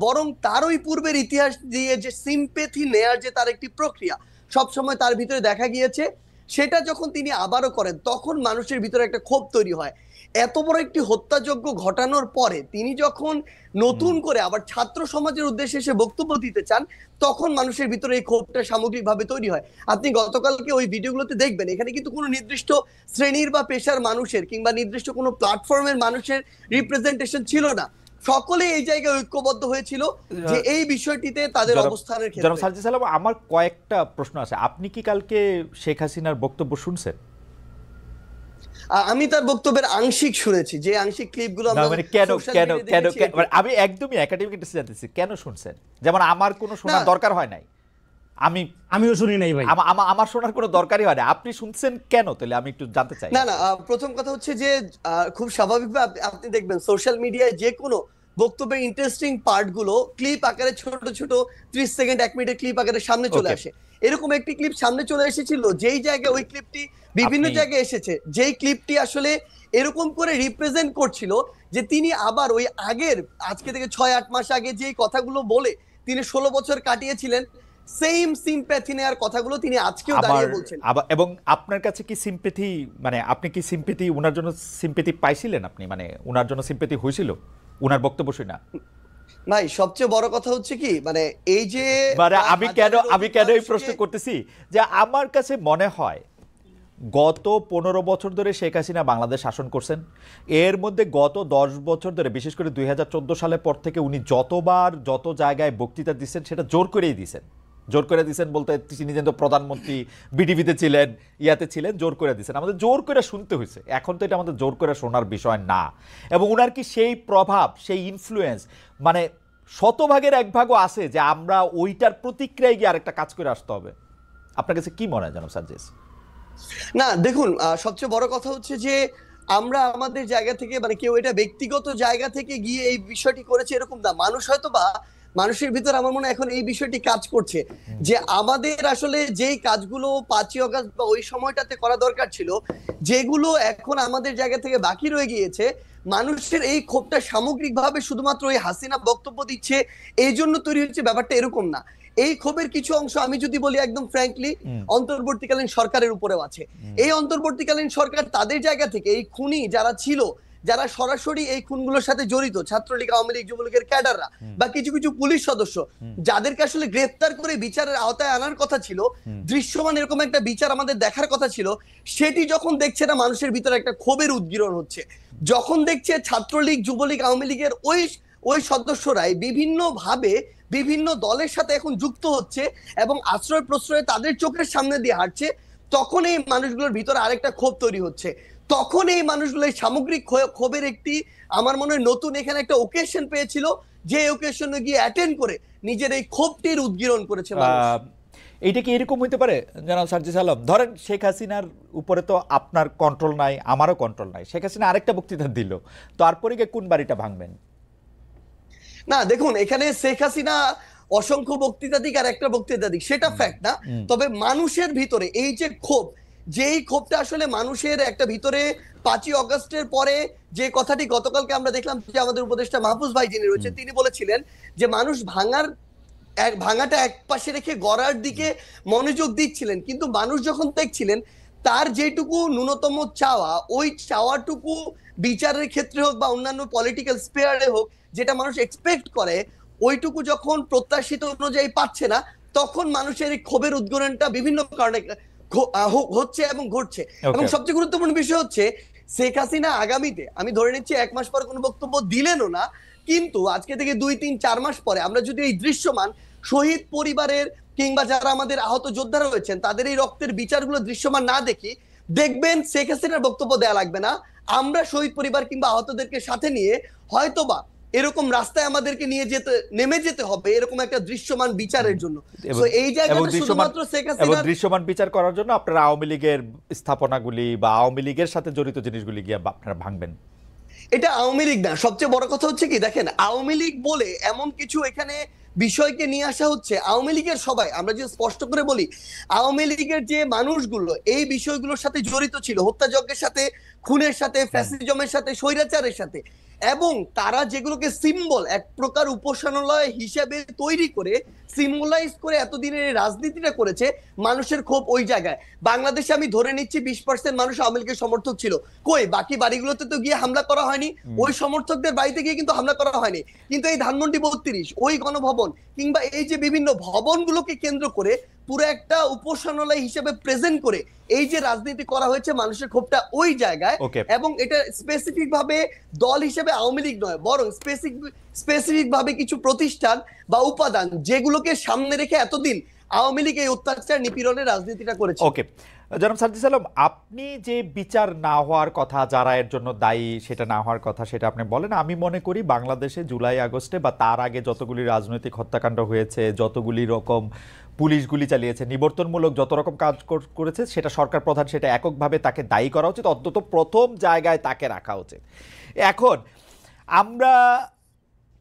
বরং তার ওই পূর্বের ইতিহাস দিয়ে যে সিম্পেথি নেয়ার যে তার একটি প্রক্রিয়া সবসময় তার ভিতরে দেখা গিয়েছে, সেটা যখন তিনি আবারও করেন তখন মানুষের ভিতরে একটা ক্ষোভ তৈরি হয়। এত বড় একটি হত্যাযজ্ঞ ঘটানোর পরে তিনি যখন নতুন করে আবার ছাত্র সমাজের উদ্দেশ্যে এসে বক্তব্য দিতে চান, তখন মানুষের ভিতরে এই ক্ষোভটা সামগ্রিকভাবে তৈরি হয়। আপনি গতকালকে ওই ভিডিওগুলোতে দেখবেন এখানে কিন্তু কোনো নির্দিষ্ট শ্রেণীর বা পেশার মানুষের কিংবা নির্দিষ্ট কোনো প্ল্যাটফর্মের মানুষের রিপ্রেজেন্টেশন ছিল না, সকলে এই জায়গায় ঐক্যবদ্ধ হয়েছিল যে এই বিষয়টিতে তাদের অবস্থানের জনাব ক্ষেত্রে। সাজিদ সালাম, আমার কয়েকটা প্রশ্ন আছে। আপনি কি কালকে শেখ হাসিনার বক্তব্য শুনছেন? আমি তার বক্তব্যের আংশিক শুনেছি, যে আংশিক ক্লিপগুলো আমরা মানে কেন সোশ্যাল কেন মিডিয়াতে কেন দেখেছি। মানে আমি একদমই একাডেমিক ইন্টারেস্ট জানতেছি, কেন শুনছেন? যেমন আমার কোনো শোনার না। দরকার হয় নাই, আমিও শুনি নাই ভাই। আমার শোনার কোনো দরকারই হয় না, আপনি শুনছেন কেন? তাহলে আমি একটু জানতে চাই। না না, প্রথম কথা হচ্ছে যে খুব স্বাভাবিকভাবে আপনি দেখবেন সোশ্যাল মিডিয়ায় যে কোনো বক্তব্যের ইন্টারেস্টিং পার্ট গুলো ক্লিপ আকারে ছোট ছোট 30 সেকেন্ড 1 মিনিটের ক্লিপ আকারে সামনে চলে Okay. আসে। এরকম একটি ক্লিপ সামনে চলে এসেছিল, যেই জায়গায় ওই ক্লিপটি বিভিন্ন জায়গায় এসেছে, যেই ক্লিপটি আসলে এরকম করে রিপ্রেজেন্ট করছিল যে তিনি আবার ওই আগের আজকে থেকে 6-8 মাস আগে যেই কথাগুলো বলে তিনি 16 বছর কাটিয়েছিলেন, সেম সিম্প্যাথি নেয়ার কথাগুলো তিনি আজকেও দাঁড়িয়ে বলছেন। এবং আপনার কাছে কি সিম্পেথি, মানে আপনি কি সিম্পেথি ওনার জন্য সিম্পেথি পাইছিলেন? আপনি মানে ওনার জন্য সিম্পেথি হয়েছিল ওনার বক্তব্য শুনে? ভাই সবচেয়ে বড় কথা হচ্ছে কি, মানে এই যে মানে আমি কেন এই প্রশ্ন করতেছি, যে আমার কাছে মনে হয় গত 15 বছর ধরে শেখ হাসিনা বাংলাদেশ শাসন করছেন। এর মধ্যে গত 10 বছর ধরে, বিশেষ করে 2014 সালের পর থেকে উনি যতবার যত জায়গায় বক্তৃতা দিচ্ছেন সেটা জোর করেই দিচ্ছেন। জোর করে দিচ্ছেন বলতে তিনি যেন প্রধানমন্ত্রী বিটিভিতে ছিলেন, ইয়াতে ছিলেন, জোর করে দিচ্ছেন, আমাদের জোর করে শুনতে হয়েছে। এখন তো এটা আমাদের জোর করে শোনার বিষয় না। এবং উনার কি সেই প্রভাব, সেই ইনফ্লুয়েন্স মানে শতভাগের 1 ভাগও আছে যে আমরা ওইটার প্রতিক্রিয়ায় গিয়ে আরেকটা কাজ করে আসতে হবে? আপনার কাছে কি মনে হয় জনাব সাজ্জেস? না দেখুন, সবচেয়ে বড় কথা হচ্ছে যে আমরা আমাদের জায়গা থেকে, মানে কেউ এটা ব্যক্তিগত জায়গা থেকে গিয়ে এই বিষয়টি করেছে এরকম না। মানুষ হয়তো বা মানুষের ভিতর আমার মনে হয় এখন এই বিষয়টি কাজ করছে যে আমাদের আসলে যেই কাজগুলো 5ই অগস্ট বা ওই সময়টাতে করা দরকার ছিল, যেগুলো এখন আমাদের জায়গা থেকে বাকি রয়ে গিয়েছে, মানুষের এই ক্ষোভটা সামগ্রিকভাবে শুধুমাত্র ওই হাসিনা বক্তব্য দিচ্ছে এই জন্য তৈরি হচ্ছে, ব্যাপারটা এরকম না। এই ক্ষোভের কিছু অংশ আমি যদি বলি একদম ফ্র্যাঙ্কলি অন্তর্বর্তীকালীন সরকারের উপরেও আছে। এই অন্তর্বর্তীকালীন সরকার তাদের জায়গা থেকে এই খুনি যারা ছিল যারা সরাসরি এই খুনগুলোর সাথে জড়িত, ছাত্রলীগ, আওয়ামী লীগ, যুবলীগের ক্যাডাররা বা কিছু কিছু পুলিশ সদস্য, যাদেরকে আসলে গ্রেফতার করে বিচারের আওতায় আনার কথা ছিল, দৃশ্যমান এরকম একটা বিচার আমাদের দেখার কথা ছিল, সেটি যখন দেখছে না, মানুষের ভিতরে একটা ক্ষোভের উদ্গীরণ হচ্ছে। যখন দেখছে ছাত্রলীগ, যুবলীগ, আওয়ামী লীগের ওই সদস্যরাই বিভিন্ন ভাবে বিভিন্ন দলের সাথে এখন যুক্ত হচ্ছে এবং আশ্রয় প্রশ্রয়ে তাদের চোখের সামনে দিয়ে হাঁটছে, তখন এই মানুষগুলোর ভিতরে আরেকটা ক্ষোভ তৈরি হচ্ছে। তখন এই মানুষগুলো সামগ্রিক ক্ষোভের একটি, আমার মনে হয় নতুন এখানে একটা ওকেশন পেয়েছিল, যে ওকেশনে গিয়ে অ্যাটেন্ড করে নিজের এই ক্ষোভটির উদ্গীরণ করেছে মানুষ। এইটা কি এরকম হইতে পারে জনাব সার্জিস আলম? ধরেন শেখ হাসিনার উপরে তো আপনার কন্ট্রোল নাই, আমারও কন্ট্রোল নাই। শেখ হাসিনা আরেকটা বক্তৃতা দিল, তারপরে গিয়ে কোন বাড়িটা ভাঙবেন? না দেখুন, এখানে শেখ হাসিনা অসংখ্য বক্তৃতা দিক আর একটা বক্তৃতা দিক, সেটা ফ্যাক্ট না। তবে মানুষের ভিতরে এই যে ক্ষোভ, যেই ক্ষোভটা আসলে মানুষের একটা ভিতরে 5ই অগস্টের পরে, যে কথাটি গতকালকে আমরা দেখলাম যে আমাদের উপদেষ্টা মাহফুজ ভাই যিনি রয়েছেন, তিনি বলেছিলেন যে মানুষ ভাঙাটা এক পাশে রেখে গড়ার দিকে মনোযোগ দিচ্ছিলেন, কিন্তু মানুষ যখন দেখছিলেন তার যেটুকু ন্যূনতম চাওয়া, ওই চাওয়াটুকু বিচারের ক্ষেত্রে হোক বা অন্যান্য পলিটিক্যাল স্পেয়ারে হোক, যেটা মানুষ এক্সপেক্ট করে, ওইটুকু যখন প্রত্যাশিত অনুযায়ী পাচ্ছে না, তখন মানুষের এই ক্ষোভের উদ্গীরণটা বিভিন্ন কারণে হচ্ছে এবং ঘটছে। এবং সবচেয়ে গুরুত্বপূর্ণ বিষয় হচ্ছে, শেখ হাসিনা আগামীতে, আমি ধরে নিচ্ছি 1 মাস পর কোনো বক্তব্য দিলেনও না, কিন্তু আজকে থেকে 2, 3, 4 মাস পরে আমরা যদি এই দৃশ্যমান শহীদ পরিবারের কিংবা যারা আমাদের আহত যোদ্ধারা রয়েছেন তাদের এই রক্তের বিচারগুলো দৃশ্যমান না দেখি, দেখবেন শেখ হাসিনার বক্তব্য দেয়া লাগবে না, আমরা শহীদ পরিবার কিংবা আহতদেরকে সাথে নিয়ে হয়তোবা এরকম রাস্তায় আমাদেরকে নেমে যেতে হবে, এরকম একটা দৃশ্যমান বিচারের জন্য। তো এই জায়গাটা শুধুমাত্র শেখ হাসিনা দৃশ্যমান বিচার করার জন্য আপনারা আওয়ামী লীগের স্থাপনাগুলি বা আওয়ামী লীগের সাথে জড়িত জিনিসগুলি গিয়ে আপনারা ভাঙবেন। এটা আওয়ামী লীগ না, সবচেয়ে বড় কথা হচ্ছে কি, দেখেন আওয়ামী লীগ বলে এমন কিছু এখানে বিষয়কে নিয়ে আসা হচ্ছে। আওয়ামী লীগের সবাই, আমরা যে স্পষ্ট করে বলি, আওয়ামী লীগের যে মানুষগুলো এই বিষয়গুলোর সাথে জড়িত ছিল, হত্যাযজ্ঞের সাথে, খুনের সাথে, ফ্যাসিজমের সাথে, স্বৈরাচারের সাথে, এবং তারা যেগুলোকে সিম্বল, এক প্রকার উপাসনালয় হিসেবে তৈরি করে, সিম্বলাইজ করে এতদিনের রাজনীতিটা করেছে, মানুষের ক্ষোভ ওই জায়গায়। বাংলাদেশে আমি ধরে নিচ্ছি 20% মানুষ আওয়ামী লীগের সমর্থক ছিল, কই বাকি বাড়িগুলোতে তো গিয়ে হামলা করা হয়নি, ওই সমর্থকদের বাড়িতে গিয়ে কিন্তু হামলা করা হয়নি, কিন্তু এই ধানমন্ডি 32, ওই গণভবন কিংবা এই যে বিভিন্ন ভবনগুলোকে কেন্দ্র করে পুরো একটা উপাসনালয় হিসেবে প্রেজেন্ট করে এই যে রাজনীতি করা হয়েছে, মানুষের ক্ষোভটা ওই জায়গায়। এবং এটা স্পেসিফিক ভাবে দল হিসেবে আওয়ামী লীগ নয়, বরং স্পেসিফিক ভাবে কিছু প্রতিষ্ঠান বা উপাদান যেগুলোকে সামনে রেখে এতদিন আওয়ামী লীগ এই অত্যাচার নিপীড়নের রাজনীতিটা করেছে। ওকে জনাব সার্জিস আলম, আপনি যে বিচার না হওয়ার কথা, যারা এর জন্য দায়ী সেটা না হওয়ার কথা, সেটা আপনি বলেন। আমি মনে করি বাংলাদেশে জুলাই আগস্টে বা তার আগে যতগুলি রাজনৈতিক হত্যাকাণ্ড হয়েছে, যতগুলি রকম পুলিশ গুলি চালিয়েছে, নিবর্তনমূলক যত রকম কাজ করেছে, সেটা সরকার প্রধান, সেটা এককভাবে তাকে দায়ী করা উচিত, অন্তত প্রথম জায়গায় তাকে রাখা উচিত। এখন আমরা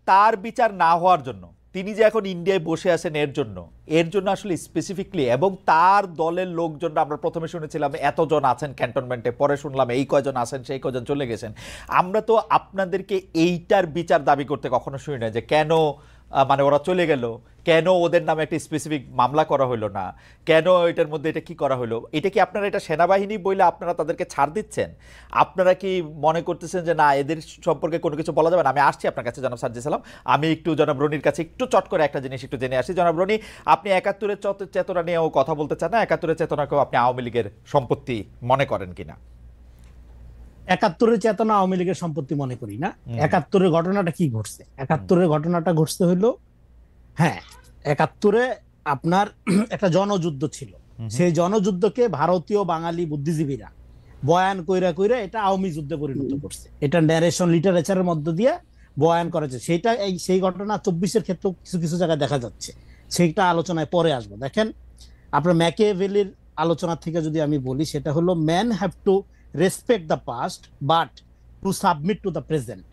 তার বিচার না হওয়ার জন্য, তিনি যে এখন ইন্ডিয়ায় বসে আছেন এর জন্য আসলে স্পেসিফিকলি, এবং তার দলের লোকজন, আমরা প্রথমে শুনেছিলাম এতজন আছেন ক্যান্টনমেন্টে, পরে শুনলাম এই কয়জন আছেন, সেই কয়জন চলে গেছেন। আমরা তো আপনাদেরকে এইটার বিচার দাবি করতে কখনো শুনি না, যে কেন মানে ওরা চলে গেল, কেন ওদের নামে একটা স্পেসিফিক মামলা করা হলো না, কেন এটার মধ্যে এটা কি করা হলো। এটা কি আপনারা এটা সেনাবাহিনী বলে আপনারা তাদেরকে ছাড় দিচ্ছেন? আপনারা কি মনে করতেছেন যে না, এদের সম্পর্কে কোনো কিছু বলা যাবে না? আমি আসছি আপনার কাছে জনাব সার্জিস আলম, আমি একটু জনাব রনির কাছে একটু চট করে একটা জিনিস একটু জেনে আসি। জনাব রনি, আপনি 71-এর চেতনা নিয়েও কথা বলতে চান না? 71-এর চেতনাকেও আপনি আওয়ামী লীগের সম্পত্তি মনে করেন কিনা? 71-এর চেতনা আওয়ামী লীগের সম্পত্তি মনে করি না। 71-এর ঘটনাটা কি ঘটছে? 71-এর ঘটনাটা ঘটছে হইলো, হ্যাঁ 71-এ আপনার একটা জনযুদ্ধ ছিল। সেই জনযুদ্ধকে ভারতীয় বাঙালি বুদ্ধিজীবীরা বয়ান কইরা কইরা এটা আওয়ামী যুদ্ধে পরিণত করছে। এটা ন্যারেশন লিটারেচারের মধ্য দিয়ে বয়ান করেছে। সেইটা সেই ঘটনা 24-এর ক্ষেত্রে কিছু কিছু জায়গায় দেখা যাচ্ছে, সেইটা আলোচনায় পরে আসবো। দেখেন, আপনার ম্যাকিয়াভেলির আলোচনা থেকে যদি আমি বলি, সেটা হলো man have to respect the past but to submit to the present.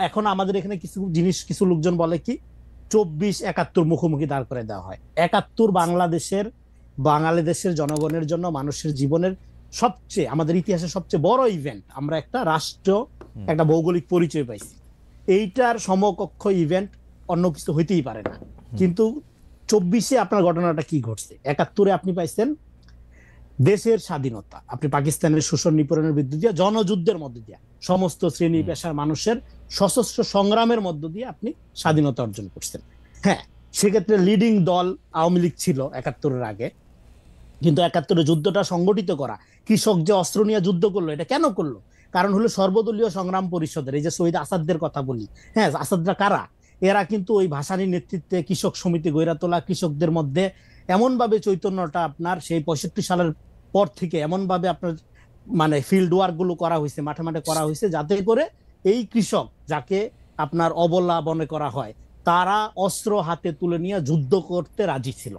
এখন আমাদের এখানে কিছু জিনিস, কিছু লোকজন বলে কি 24-71 মুখোমুখি দাঁড় করে দেওয়া হয়। 71 বাংলাদেশের জনগণের জন্য, মানুষের জীবনের সবচেয়ে, আমাদের ইতিহাসের সবচেয়ে বড় ইভেন্ট। আমরা একটা রাষ্ট্র, একটা ভৌগোলিক পরিচয় পাইছি। এইটার সমকক্ষ ইভেন্ট অন্য কিছু হইতেই পারে না। কিন্তু 24-এ আপনার ঘটনাটা কি ঘটছে? 71-এ আপনি পাইছেন দেশের স্বাধীনতা, আপনি পাকিস্তানের শোষণ নিপীড়নের বিরুদ্ধে দিয়া, জনযুদ্ধের মধ্যে দিয়া সমস্ত শ্রেণী পেশার মানুষের সশস্ত্র সংগ্রামের মধ্য দিয়ে আপনি স্বাধীনতা অর্জন করছেন। হ্যাঁ, সেক্ষেত্রে লিডিং দল আওয়ামী লীগ ছিল ৭১-এর আগে, কিন্তু ৭১-এর যুদ্ধটা সংগঠিত করা, কৃষক যে অস্ত্র নিয়ে যুদ্ধ করলো, এটা কেন করলো? কারণ হলো সর্বদলীয় সংগ্রাম পরিষদের, এই যে শহীদ আসাদদের কথা বলি, হ্যাঁ, আসাদরা কারা? এরা কিন্তু ওই ভাসানীর নেতৃত্বে কৃষক সমিতি গড়ে তোলা, কৃষকদের মধ্যে এমনভাবে চৈতন্যটা আপনার সেই ৬৫ সালের পর থেকে এমনভাবে আপনার মানে ফিল্ড ওয়ার্ক গুলো করা হয়েছে, মাঠে মাঠে করা হয়েছে, যাতে করে এই কৃষক যাকে আপনার অবলা মনে করা হয়, তারা অস্ত্র হাতে তুলে নিয়ে যুদ্ধ করতে রাজি ছিল।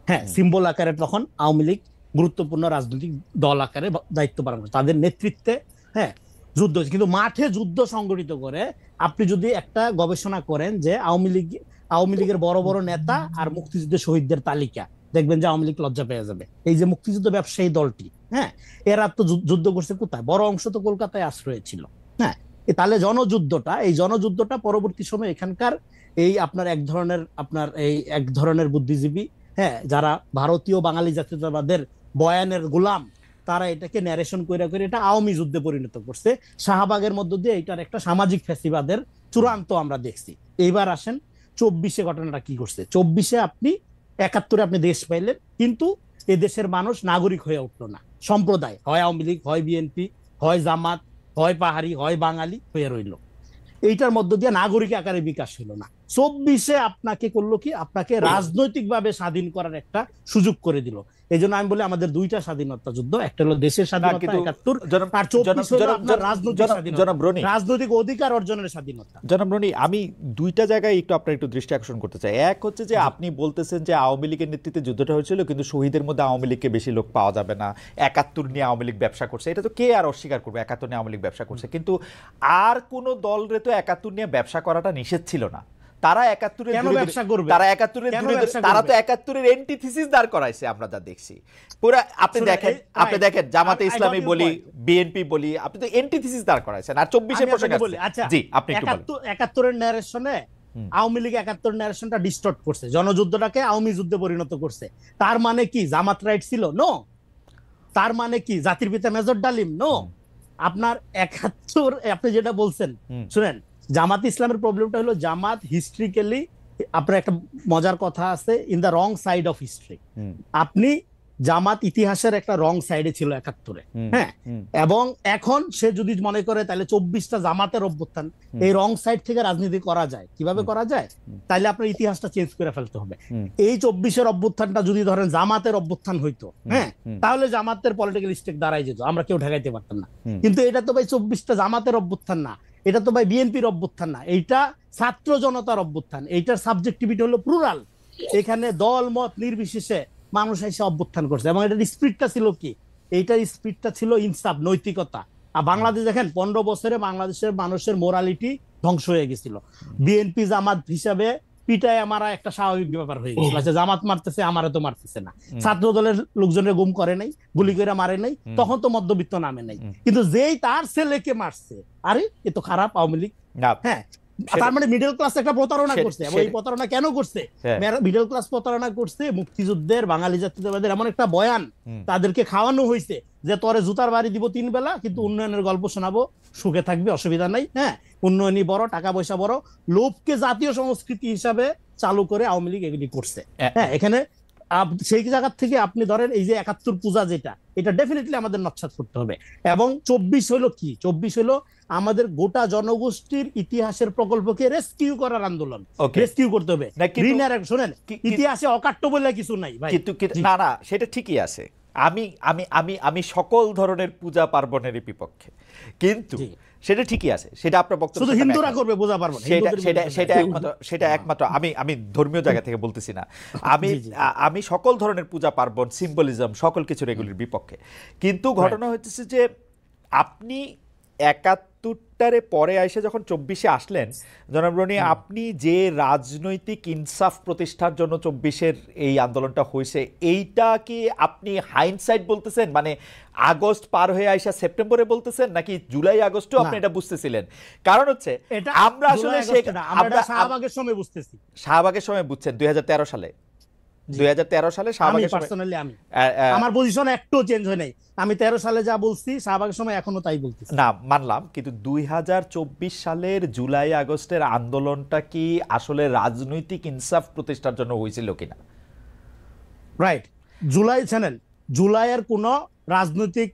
হ্যাঁ, সিম্বল আকারে তখন আওয়ামী লীগ গুরুত্বপূর্ণ রাজনৈতিক দল আকারে দায়িত্ব পালন করে, তাদের নেতৃত্বে হ্যাঁ যুদ্ধ হয়েছে। কিন্তু মাঠে যুদ্ধ সংগঠিত করে আপনি যদি একটা গবেষণা করেন যে আওয়ামী লীগের বড় বড় নেতা আর মুক্তিযুদ্ধের শহীদদের তালিকা, দেখবেন যে আওয়ামী লীগ লজ্জা পেয়ে যাবে। এই যে মুক্তিযুদ্ধ ব্যবসায়ী দলটি, হ্যাঁ, এরা তো যুদ্ধ করছে কোথায়? বড় অংশ তো কলকাতায় আশ্রয় ছিল। হ্যাঁ, তাহলে এই জনযুদ্ধটা পরবর্তী সময় এখানকার এই আপনার এক ধরনের বুদ্ধিজীবী, হ্যাঁ, যারা ভারতীয় বাঙালি জাতীয়তাবাদের বয়ানের গোলাম, তারা এটাকে ন্যারেশন করে এটা আওয়ামী যুদ্ধে পরিণত করছে। শাহবাগের মধ্য দিয়ে এটার একটা সামাজিক ফ্যাসিবাদের চূড়ান্ত আমরা দেখছি। এইবার আসেন ২৪-এ ঘটনাটা কি করছে। ২৪-এ আপনি ৭১-এ আপনি দেশ পাইলেন, কিন্তু এ দেশের মানুষ নাগরিক হয়ে উঠলো না, সম্প্রদায়, হয় আওয়ামী লীগ, হয় বিএনপি, হয় জামাত, হয় পাহাড়ি, হয় বাঙালি হয়ে রইল। এইটার মধ্য দিয়ে নাগরিক আকারে বিকাশ হলো না। ২৪-এ আপনাকে করলো কি? আপনাকে রাজনৈতিকভাবে স্বাধীন করার একটা সুযোগ করে দিল। এই জন্য আমি বলি আমাদের দুইটা স্বাধীনতা যুদ্ধ, একটা হলো দেশের স্বাধীনতা ৭১, আর ২৪ হলো আপনার রাজনৈতিক স্বাধীনতা, রাজনৈতিক অধিকার অর্জনের স্বাধীনতা। জনাব রনি, আমি দুইটা জায়গায় আপনার একটু দৃষ্টি আকর্ষণ করতে চাই। এক হচ্ছে যে আপনি বলতেছেন যে আওয়ামী লীগের নেতৃত্বে যুদ্ধটা হয়েছিল, কিন্তু শহীদের মধ্যে আওয়ামী লীগকে বেশি লোক পাওয়া যাবে না, ৭১ নিয়ে আওয়ামী লীগ ব্যবসা করছে। এটা তো কে আর অস্বীকার করবে, ৭১ নিয়ে আওয়ামী লীগ ব্যবসা করছে। কিন্তু আর কোন দলরে তো ৭১ নিয়ে ব্যবসা করাটা নিষেধ ছিল না। তারা ৭১-এর তারা তো ৭১-এর এন্টিথিসিস দাঁড় করাইছে, আমরা যা দেখছি। পুরা আপনি দেখেন জামাতে ইসলামী বলি, বিএনপি বলি, আপনি তো এন্টিথিসিস দাঁড় করাইছেন। আর ২৪-এর পোশাক আছে। জি, আপনি একটু বলেন। ৭১-এর ন্যারেশনে আওয়ামী লীগ ৭১ ন্যারেশনটা ডিস্টর্ট করছে, জনযুদ্ধটাকে আওয়ামী যুদ্ধে পরিণত করছে। তার মানে কি জামাত রাইট ছিল? নো। তার মানে কি জাতির পিতা মেজর ডালিম? নো। আপনার ৭১, আপনি যেটা বলছেন, শুনেন, জামাত ইসলামের প্রবলেমটা হলো জামাত হিস্ট্রিক্যালি, আপনার একটা মজার কথা আছে, in the wrong side of history. আপনি জামাত ইতিহাসের একটা রং সাইডে ছিল ৭১-এ, হ্যাঁ, এবং এখন সে যদি মনে করে তাহলে ২৪টা জামাতের অভ্যুত্থান, এই রং সাইড থেকে রাজনীতি করা যায়, কিভাবে করা যায়? তাইলে আপনার ইতিহাসটা চেঞ্জ করে ফেলতে হবে। এই ২৪-এর অভ্যুত্থানটা যদি ধরেন জামাতের অভ্যুত্থান হইতো, হ্যাঁ, তাহলে জামাতের পলিটিক্যাল স্টেক দাঁড়াই যেত, আমরা কেউ ঠেকাইতে পারতাম না। কিন্তু এটা তো ভাই ২৪টা জামাতের অভ্যুত্থান না, এটা তো ভাই বিএনপির অভ্যুত্থান না, এইটা ছাত্র জনতার অভ্যুত্থান। এইটার সাবজেক্টিভিটি হলো প্লুরাল, এখানে দল মত নির্বিশেষে মানুষ এসে অভ্যুত্থান করছে। এবং এটার স্পিরিটটা ছিল কি? এইটার স্পিরিটটা ছিল ইনসাফ, নৈতিকতা। আর বাংলাদেশ দেখেন ১৫ বছরে বাংলাদেশের মানুষের মোরালিটি ধ্বংস হয়ে গেছিল। বিএনপি জামাত হিসাবে পিটায় মারা একটা স্বাভাবিক ব্যাপার হয়ে গেছিল। আচ্ছা, জামাত মারতেছে, আমারে তো মারতেছে না। ছাত্র দলের লোকজনের গুম করে নাই, গুলি করে মারে নাই, তখন তো মধ্যবিত্ত নামে নাই। কিন্তু যেই তার ছেলেকে মারছে, আরে এ তো খারাপ আওয়ামী লীগ, হ্যাঁ, তার মানে মিডল ক্লাস একটা প্রতারণা করছে। এবং এই প্রতারণা কেন করছে? মিডল ক্লাস প্রতারণা করছে, মুক্তিযুদ্ধের বাঙালি জাতীয়তাবাদের এমন একটা বয়ান তাদেরকে খাওয়ানো হয়েছে যে তোরে জুতার বাড়ি দিব ৩ বেলা, কিন্তু উন্নয়নের গল্প শোনাবো, সুখে থাকবে, অসুবিধা নাই। হ্যাঁ, উন্নয়নই বড়, টাকা পয়সা বড়, লোভকে জাতীয় সংস্কৃতি হিসাবে চালু করে আওয়ামী লীগ এগুলি করছে। হ্যাঁ, এখানে সেই জায়গা থেকে আপনি ধরেন এই যে ৭১ পূজা, যেটা, এটা ডেফিনেটলি আমাদের নৎসাৎ করতে হবে। এবং ২৪ হলো কি? ২৪ হলো আমাদের গোটা জনগোষ্ঠীর ইতিহাসের প্রকল্পকে রেস্কিউ করার আন্দোলন। রেস্কিউ করতে হবে। শোনেন, ইতিহাসে অকাট্য বলে কিছু নাই ভাই। না না, সেটা ঠিকই আছে। আমি আমি আমি আমি সকল ধরনের পূজা পার্বণের বিপক্ষে, কিন্তু সেটা ঠিকই আছে, সেটা আপনার বক্তব্য, শুধু হিন্দুরা করবে পূজা পার্বণ, সেটা একমাত্র আমি ধর্মীয় জায়গা থেকে বলতেছি না। আমি সকল ধরনের পূজা পার্বণ, সিম্বলিজম, সকল কিছুর এগুলির বিপক্ষে। কিন্তু ঘটনা হচ্ছে যে আপনি ৭১টারে পরে এসে যখন ২৪-এ আসলেন, জনাব রনি, আপনি যে রাজনৈতিক ইনসাফ প্রতিষ্ঠার জন্য ২৪-এর এই আন্দোলনটা হয়েছে, এইটা কি আপনি হাইন্ডসাইট বলতেছেন, মানে আগস্ট পার হয়ে আইসা সেপ্টেম্বরে বলতেছেন, নাকি জুলাই আগস্টেও আপনি এটা বুঝতেছিলেন? কারণ হচ্ছে আমরা আসলে শাহবাগের সময় বুঝতেছি। শাহবাগের সময় বুঝছেন ২০১৩ সালে, 2013 সালে আমি শাহবাগের সময় পার্সোনালি আহ, আহ, আমার পজিশন একটু চেঞ্জ হয় নাই। আমি 13 সালে যা বলছি শাহবাগের সময় এখনো তাই বলতেছি। না মানলাম, কিন্তু 2024 সালের জুলাই আগস্টের আন্দোলনটা কি আসলে রাজনৈতিক ইনসাফ প্রতিষ্ঠার জন্য হয়েছিল কিনা? রাইট। জুলাই চ্যানেল, জুলাইয়ের কোনো রাজনৈতিক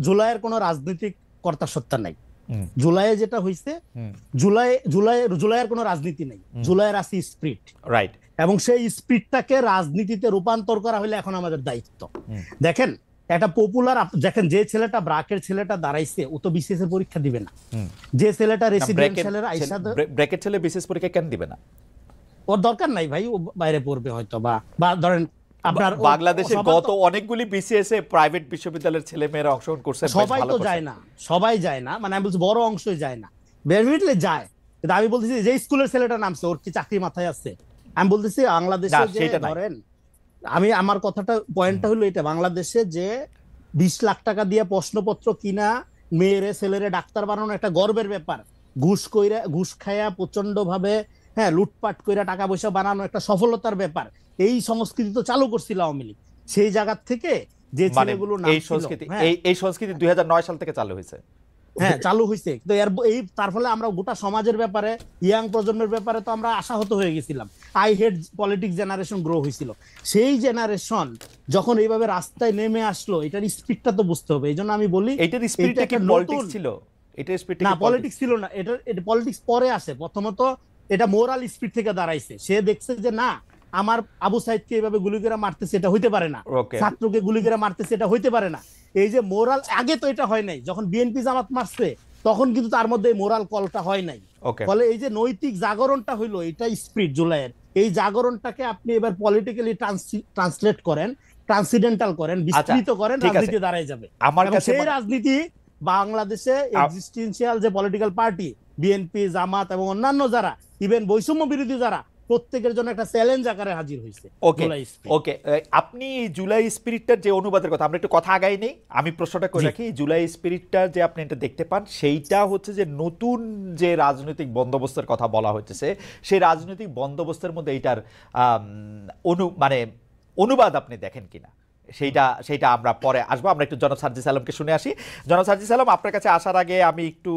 জুলাইয়ের কোনো রাজনৈতিক কর্তাসত্তা নাই। হুম, জুলাইয়ে যেটা হইছে, হুম, জুলাইয়ের কোনো রাজনীতি নেই, জুলাইয়ের আছে স্পিরিট, রাইট। এবং সেই স্পিরিটটাকে রাজনীতিতে রূপান্তর করা হলে এখন আমাদের দায়িত্ব। হুম, দেখেন একটা পপুলার, দেখেন যে ছেলেটা ব্রাকের ছেলেটা দাঁড়াইছে ও তো বিসিএস এর পরীক্ষা দিবে না। হুম। যে ছেলেটা না, রেসিডেন্সিয়ালের আইসা ব্র্যাকেট ছেলে বিশেষ পরীক্ষা কেন দিবে না? ওর দরকার নাই ভাই, ও বাইরে পড়বে হয়তো, বা বা ধরেন আপনার বাংলাদেশের সবার গত অনেকগুলি বিসিএস এ প্রাইভেট বিশ্ববিদ্যালয়ের ছেলে মেয়েরা অংশগ্রহণ করছে, বেশ সবাই ভালো তো করছে। যায় না, সবাই যায় না, মানে আমি বলছি বড় অংশই যায় না, বেনিফিটলি যায়। কিন্তু আমি বলতেছি যে স্কুলের ছেলেটা নামছে ওর কি চাকরি মাথায় আছে? আমি বলতেছি বাংলাদেশে না, যে সেটা নাই। ধরেন, আমার কথাটা পয়েন্টটা হলো এটা, বাংলাদেশে যে 20 লাখ টাকা দিয়ে প্রশ্নপত্র কিনা মেয়েরে ছেলেরে ডাক্তার বানানো একটা গর্বের ব্যাপার, ঘুষ খায়া প্রচন্ড ভাবে, হ্যাঁ, লুটপাট কইরা টাকা পয়সা বানানো একটা সফলতার ব্যাপার। এই সংস্কৃতি তো চালু করছিল আওয়ামী লীগ। সেই জায়গা থেকে যে মানে ছেলেগুলো এই নামছিল, সংস্কৃতি হ্যাঁ, এই সংস্কৃতি 2009 সাল থেকে চালু হয়েছে। হ্যাঁ চালু হয়েছে, কিন্তু তার ফলে আমরা গোটা সমাজের ব্যাপারে, ইয়াং প্রজন্মের ব্যাপারে তো আমরা আশাহত হয়ে গেছিলাম। I head politics generation grow হয়েছিল। সেই জেনারেশন যখন এইভাবে রাস্তায় নেমে আসলো, এটার স্পিডটা তো বুঝতে হবে। এই জন্য আমি বলি এইটার স্পিরিটটা কি পলিটিক্স ছিল? এটার স্পিরিটটা না, কি পলিটিক্স ছিল না, এটা পলিটিক্স পরে আসে। প্রথমত এটা মোরাল স্পিড থেকে দাঁড়াইছে। সে দেখছে যে না, আমার আবু সাইদকে এইভাবে গুলি করে মারতেছে, এটা হইতে পারে না, ওকে। ছাত্রকে গুলি করে মারতেছে, এটা হইতে পারে না। এই যে মোরাল, আগে তো এটা হয় নাই, যখন বিএনপি জামাত মারছে তখন কিন্তু তার মধ্যে মোরাল কলটা হয় নাই। ওকে। ফলে এই যে নৈতিক জাগরণটা হইলো, এটা স্পিড জুলাইয়ের, এই জাগরণটাকে আপনি এবার পলিটিক্যালি ট্রান্সলেট করেন, ট্রান্সিডেন্টাল করেন, বিস্তৃত করেন, ঠিক আছে। রাজনীতি দাঁড়ায় যাবে। আমার এবং কাছে সেই রাজনীতি বাংলাদেশে এক্সিস্টেন্সিয়াল যে পলিটিক্যাল পার্টি, বিএনপি, জামাত এবং অন্যান্য যারা, ইভেন বৈষম্য বিরোধী যারা, প্রত্যেকের জন্য একটা চ্যালেঞ্জ আকারে হাজির হয়েছে। ওকে, ওকে। আপনি জুলাই স্পিরিটটার যে অনুবাদের কথা, আমরা একটু কথা আগাই নেই, আমি প্রশ্নটা করে রাখি। জুলাই স্পিরিটটার যে আপনি এটা দেখতে পান, সেইটা হচ্ছে যে নতুন যে রাজনৈতিক বন্দোবস্তের কথা বলা হচ্ছে, সেই রাজনৈতিক বন্দোবস্তের মধ্যে এইটার মানে অনুবাদ আপনি দেখেন কিনা, সেইটা আমরা পরে আসবো। আমরা একটু জনাব সার্জিস আলমকে শুনে আসি। জনাব সার্জিস আলম, আপনার কাছে আসার আগে আমি একটু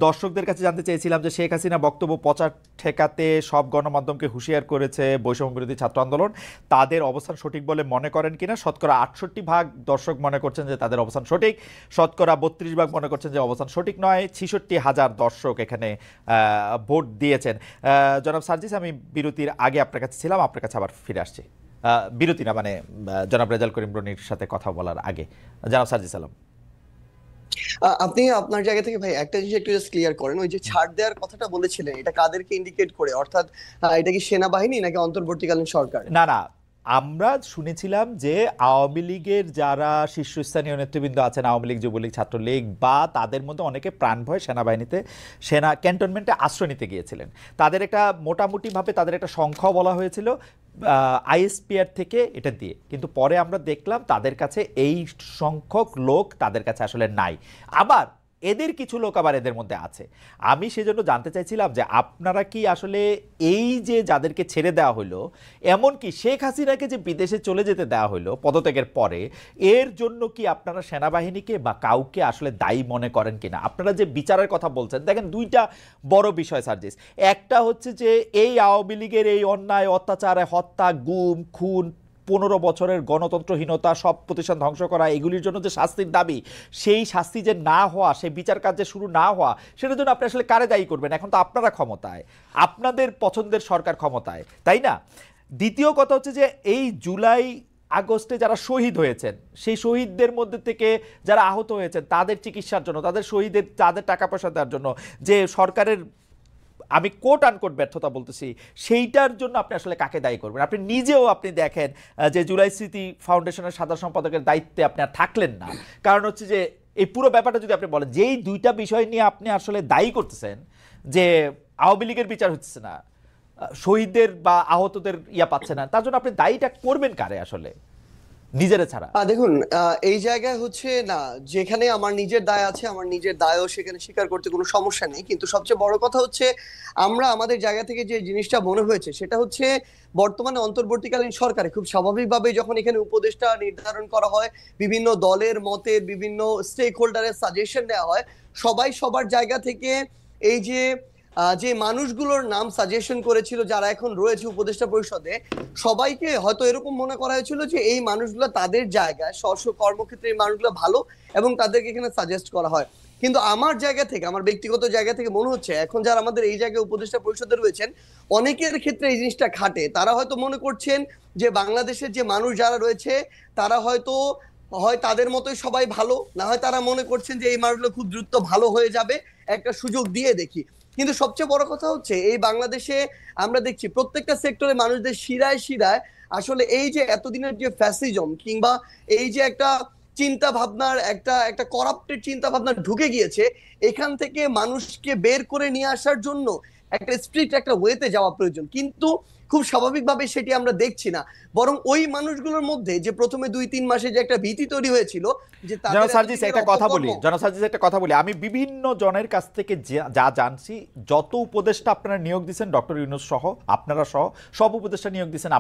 দর্শকদের কাছে জানতে চেয়েছিলাম যে শেখ হাসিনা বক্তব্য পচা ঠেকাতে সব গণমাধ্যমকে হুঁশিয়ার করেছে বৈষম্য বিরোধী ছাত্র আন্দোলন, তাদের অবস্থান সঠিক বলে মনে করেন কিনা? শতকরা 68% দর্শক মনে করছেন যে তাদের অবস্থান সঠিক, শতকরা 32% মনে করছেন যে অবস্থান সঠিক নয়। 66,000 দর্শক এখানে ভোট দিয়েছেন। জনাব সার্জিস, আমি বিরতির আগে আপনার কাছে ছিলাম, আপনার কাছে আবার ফিরে আসছি। বিরতি না, মানে জনাব রেজাল করিম রনির সাথে কথা বলার আগে। জনাব সার্জিস আলম, আপনি আপনার জায়গা থেকে ভাই একটা জিনিস একটু জাস্ট ক্লিয়ার করেন, ওই যে ছাড় দেওয়ার কথাটা বলেছিলেন, এটা কাদেরকে ইন্ডিকেট করে? অর্থাৎ এটা কি সেনাবাহিনী নাকি অন্তর্বর্তীকালীন সরকার? না না, আমরা শুনেছিলাম যে আওয়ামী লীগের যারা শীর্ষস্থানীয় নেতৃবৃন্দ আছেন, আওয়ামী লীগ, যুবলীগ, ছাত্রলীগ, বা তাদের মধ্যে অনেকে প্রাণ ভয় সেনাবাহিনীতে, ক্যান্টনমেন্টে আশ্রয় নিতে গিয়েছিলেন। তাদের একটা মোটামুটিভাবে তাদের একটা সংখ্যাও বলা হয়েছিল আইএসপিআর থেকে এটা দিয়ে, কিন্তু পরে আমরা দেখলাম তাদের কাছে এই সংখ্যক লোক তাদের কাছে আসলে নাই। আবার এদের কিছু লোক আবার এদের মধ্যে আছে। আমি সেজন্য জানতে চাইছিলাম যে আপনারা কি আসলে এই যে যাদেরকে ছেড়ে দেওয়া হলো, এমনকি শেখ হাসিনাকে যে বিদেশে চলে যেতে দেওয়া হলো পদত্যাগের পরে, এর জন্য কি আপনারা সেনাবাহিনীকে বা কাউকে আসলে দায়ী মনে করেন কিনা? আপনারা যে বিচারের কথা বলছেন, দেখেন দুইটা বড় বিষয় সার্জিস। একটা হচ্ছে যে এই আওয়ামী লীগের এই অন্যায়, অত্যাচার, হত্যা, গুম, খুন, 15 বছরের গণতন্ত্রহীনতা, সব প্রতিষ্ঠান ধ্বংস করা, এগুলির জন্য যে শাস্তির দাবি, সেই শাস্তি যে না হওয়া, সেই বিচার কার্য শুরু না হওয়া, সেটার জন্য আপনি আসলে কারে দায়ী করবেন? এখন তো আপনারা ক্ষমতায়, আপনাদের পছন্দের সরকার ক্ষমতায়, তাই না? দ্বিতীয় কথা হচ্ছে যে এই জুলাই আগস্টে যারা শহীদ হয়েছেন, সেই শহীদদের মধ্যে থেকে যারা আহত হয়েছেন, তাদের চিকিৎসার জন্য, তাদের টাকা পয়সা দেওয়ার জন্য যে সরকারের, আমি কোট আনকোট ব্যর্থতা বলতেছি, সেইটার জন্য আপনি আসলে কাকে দায়ী করবেন? আপনি নিজেও আপনি দেখেন যে জুলাই স্মৃতি ফাউন্ডেশনের সাধারণ সম্পাদকের দায়িত্বে আপনি আর থাকলেন না। কারণ হচ্ছে যে এই পুরো ব্যাপারটা যদি আপনি বলেন, যেই দুইটা বিষয় নিয়ে আপনি আসলে দায়ী করতেছেন যে আওয়ামী লীগের বিচার হচ্ছে না, শহীদদের বা আহতদের পাচ্ছে না, তার জন্য আপনি দায়ীটা করবেন কারে আসলে? নিজেরা ছাড়া? দেখুন, এই জায়গায় হচ্ছে না, যেখানে আমার নিজের দায় আছে আমার নিজের দায়ও সেখানে স্বীকার করতে কোনো সমস্যা নেই, কিন্তু সবচেয়ে বড় কথা হচ্ছে আমরা আমাদের জায়গা থেকে যে জিনিসটা মনে হয়েছে সেটা হচ্ছে বর্তমানে অন্তর্বর্তীকালীন সরকারে খুব স্বাভাবিকভাবে যখন এখানে উপদেষ্টা নির্ধারণ করা হয়, বিভিন্ন দলের মতের বিভিন্ন স্টেক হোল্ডারের সাজেশন নেওয়া হয়, সবাই সবার জায়গা থেকে এই যে যে মানুষগুলোর নাম সাজেশন করেছিল যারা এখন রয়েছে উপদেষ্টা পরিষদে, সবাইকে হয়তো এরকম মনে করা হয়েছিল যে এই মানুষগুলো তাদের জায়গায় স্ব কর্মক্ষেত্রে এই মানুষগুলো ভালো এবং তাদেরকে এখানে সাজেস্ট করা হয়। কিন্তু আমার জায়গা থেকে, আমার ব্যক্তিগত জায়গা থেকে মনে হচ্ছে এখন যারা আমাদের এই জায়গায় উপদেষ্টা পরিষদে রয়েছেন অনেকের ক্ষেত্রে এই জিনিসটা খাটে। তারা হয়তো মনে করছেন যে বাংলাদেশের যে মানুষ যারা রয়েছে তারা হয়তো হয় তাদের মতোই সবাই ভালো, না হয় তারা মনে করছেন যে এই মানুষগুলো খুব দ্রুত ভালো হয়ে যাবে, একটা সুযোগ দিয়ে দেখি। কিন্তু সবচেয়ে বড় কথা হচ্ছে এই বাংলাদেশে আমরা দেখছি প্রত্যেকটা সেক্টরে মানুষদের শিরায় শিরায় আসলে এই যে এতদিনের যে ফ্যাসিজম কিংবা এই যে একটা চিন্তা ভাবনার একটা একটা করাপ্টেড চিন্তা ভাবনা ঢুকে গিয়েছে, এখান থেকে মানুষকে বের করে নিয়ে আসার জন্য একটা স্ট্রিক্ট একটা ওয়েতে যাওয়া প্রয়োজন, কিন্তু খুব স্বাভাবিকভাবে সেটি আমরা দেখছি না। বরং ওই মানুষগুলোর মধ্যে যে প্রথমে 2-3 মাসে যে একটা ভীতি তৈরি হয়েছিল যে জনাব সার্জিস একটা কথা বলি, জনাব সার্জিস একটা কথা বলি, আমি বিভিন্ন জনের কাছ থেকে যা জানছি, যত উপদেষ্টা আপনারা নিয়োগ দিচ্ছেন ডক্টর ইউনূস সহ, আপনারা সহ সব উপদেষ্টা নিয়োগ দিচ্ছেন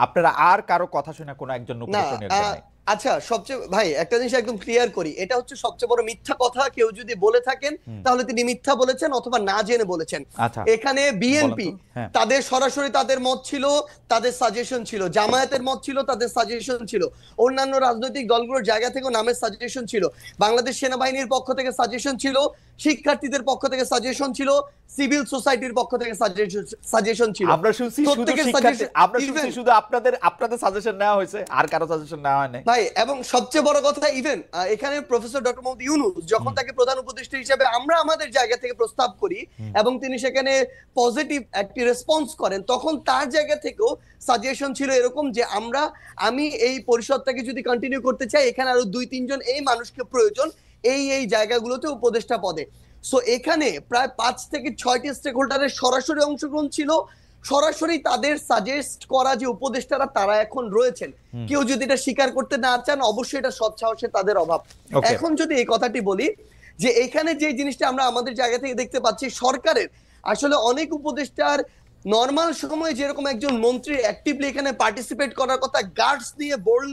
আপনারা আর কারো কথা শুনে কোনো একজন উপদেষ্টা নিয়োগ দেন নাই। আচ্ছা, সবচেয়ে ভাই একটা জিনিস একদম ক্লিয়ার করি, এটা হচ্ছে সবচেয়ে বড় মিথ্যা কথা। কেউ যদি বলে থাকেন তাহলে তিনি মিথ্যা বলেছেন অথবা না জেনে বলেছেন। এখানে বিএনপি তাদের সরাসরি তাদের মত ছিল, তাদের সাজেশন ছিল, জামায়াতের মত ছিল, তাদের সাজেশন ছিল, অন্যান্য রাজনৈতিক দলগুলোর জায়গা থেকেও নামের সাজেশন ছিল, বাংলাদেশ সেনাবাহিনীর পক্ষ থেকে সাজেশন ছিল, শিক্ষার্থীদের পক্ষ থেকে সাজেশন ছিল, সিভিল সোসাইটির পক্ষ থেকে সাজেশন ছিল। আমরা শুনছি শুধু আপনাদের সাজেশন নেওয়া হয়েছে, আর কারো সাজেশন নেওয়া হয় নাই ভাই। এবং সবচেয়ে বড় কথা, ইভেন এখানে প্রফেসর ডক্টর মোহাম্মদ ইউনূস যখন তাকে প্রধান উপদেষ্টা হিসেবে আমরা আমাদের জায়গা থেকে প্রস্তাব করি এবং তিনি সেখানে পজিটিভ একটি রেসপন্স করেন, তখন তার জায়গা থেকেও সাজেশন ছিল এরকম যে আমি এই পরিষদটাকে যদি কন্টিনিউ করতে চাই, এখানে আরো 2-3 জন এই মানুষকে প্রয়োজন এই জায়গাগুলোতে উপদেষ্টা পদে। সো এখানে প্রায় 5 থেকে 6টি স্টেক হোল্ডারের সরাসরি অংশগ্রহণ ছিল, সরাসরি তাদের সাজেস্ট করা যে উপদেষ্টারা তারা এখন রয়েছেন। কেউ যদি এটা স্বীকার করতে না চান, অবশ্যই এটা সৎ সাহসে তাদের অভাব। এখন যদি এই কথাটি বলি যে এখানে যে জিনিসটা আমরা আমাদের জায়গা থেকে দেখতে পাচ্ছি, সরকারের আসলে অনেক উপদেষ্টার নর্মাল সময়ে যেরকম একজন মন্ত্রী অ্যাক্টিভলি এখানে পার্টিসিপেট করার কথা, গার্ডস নিয়ে বোল্ড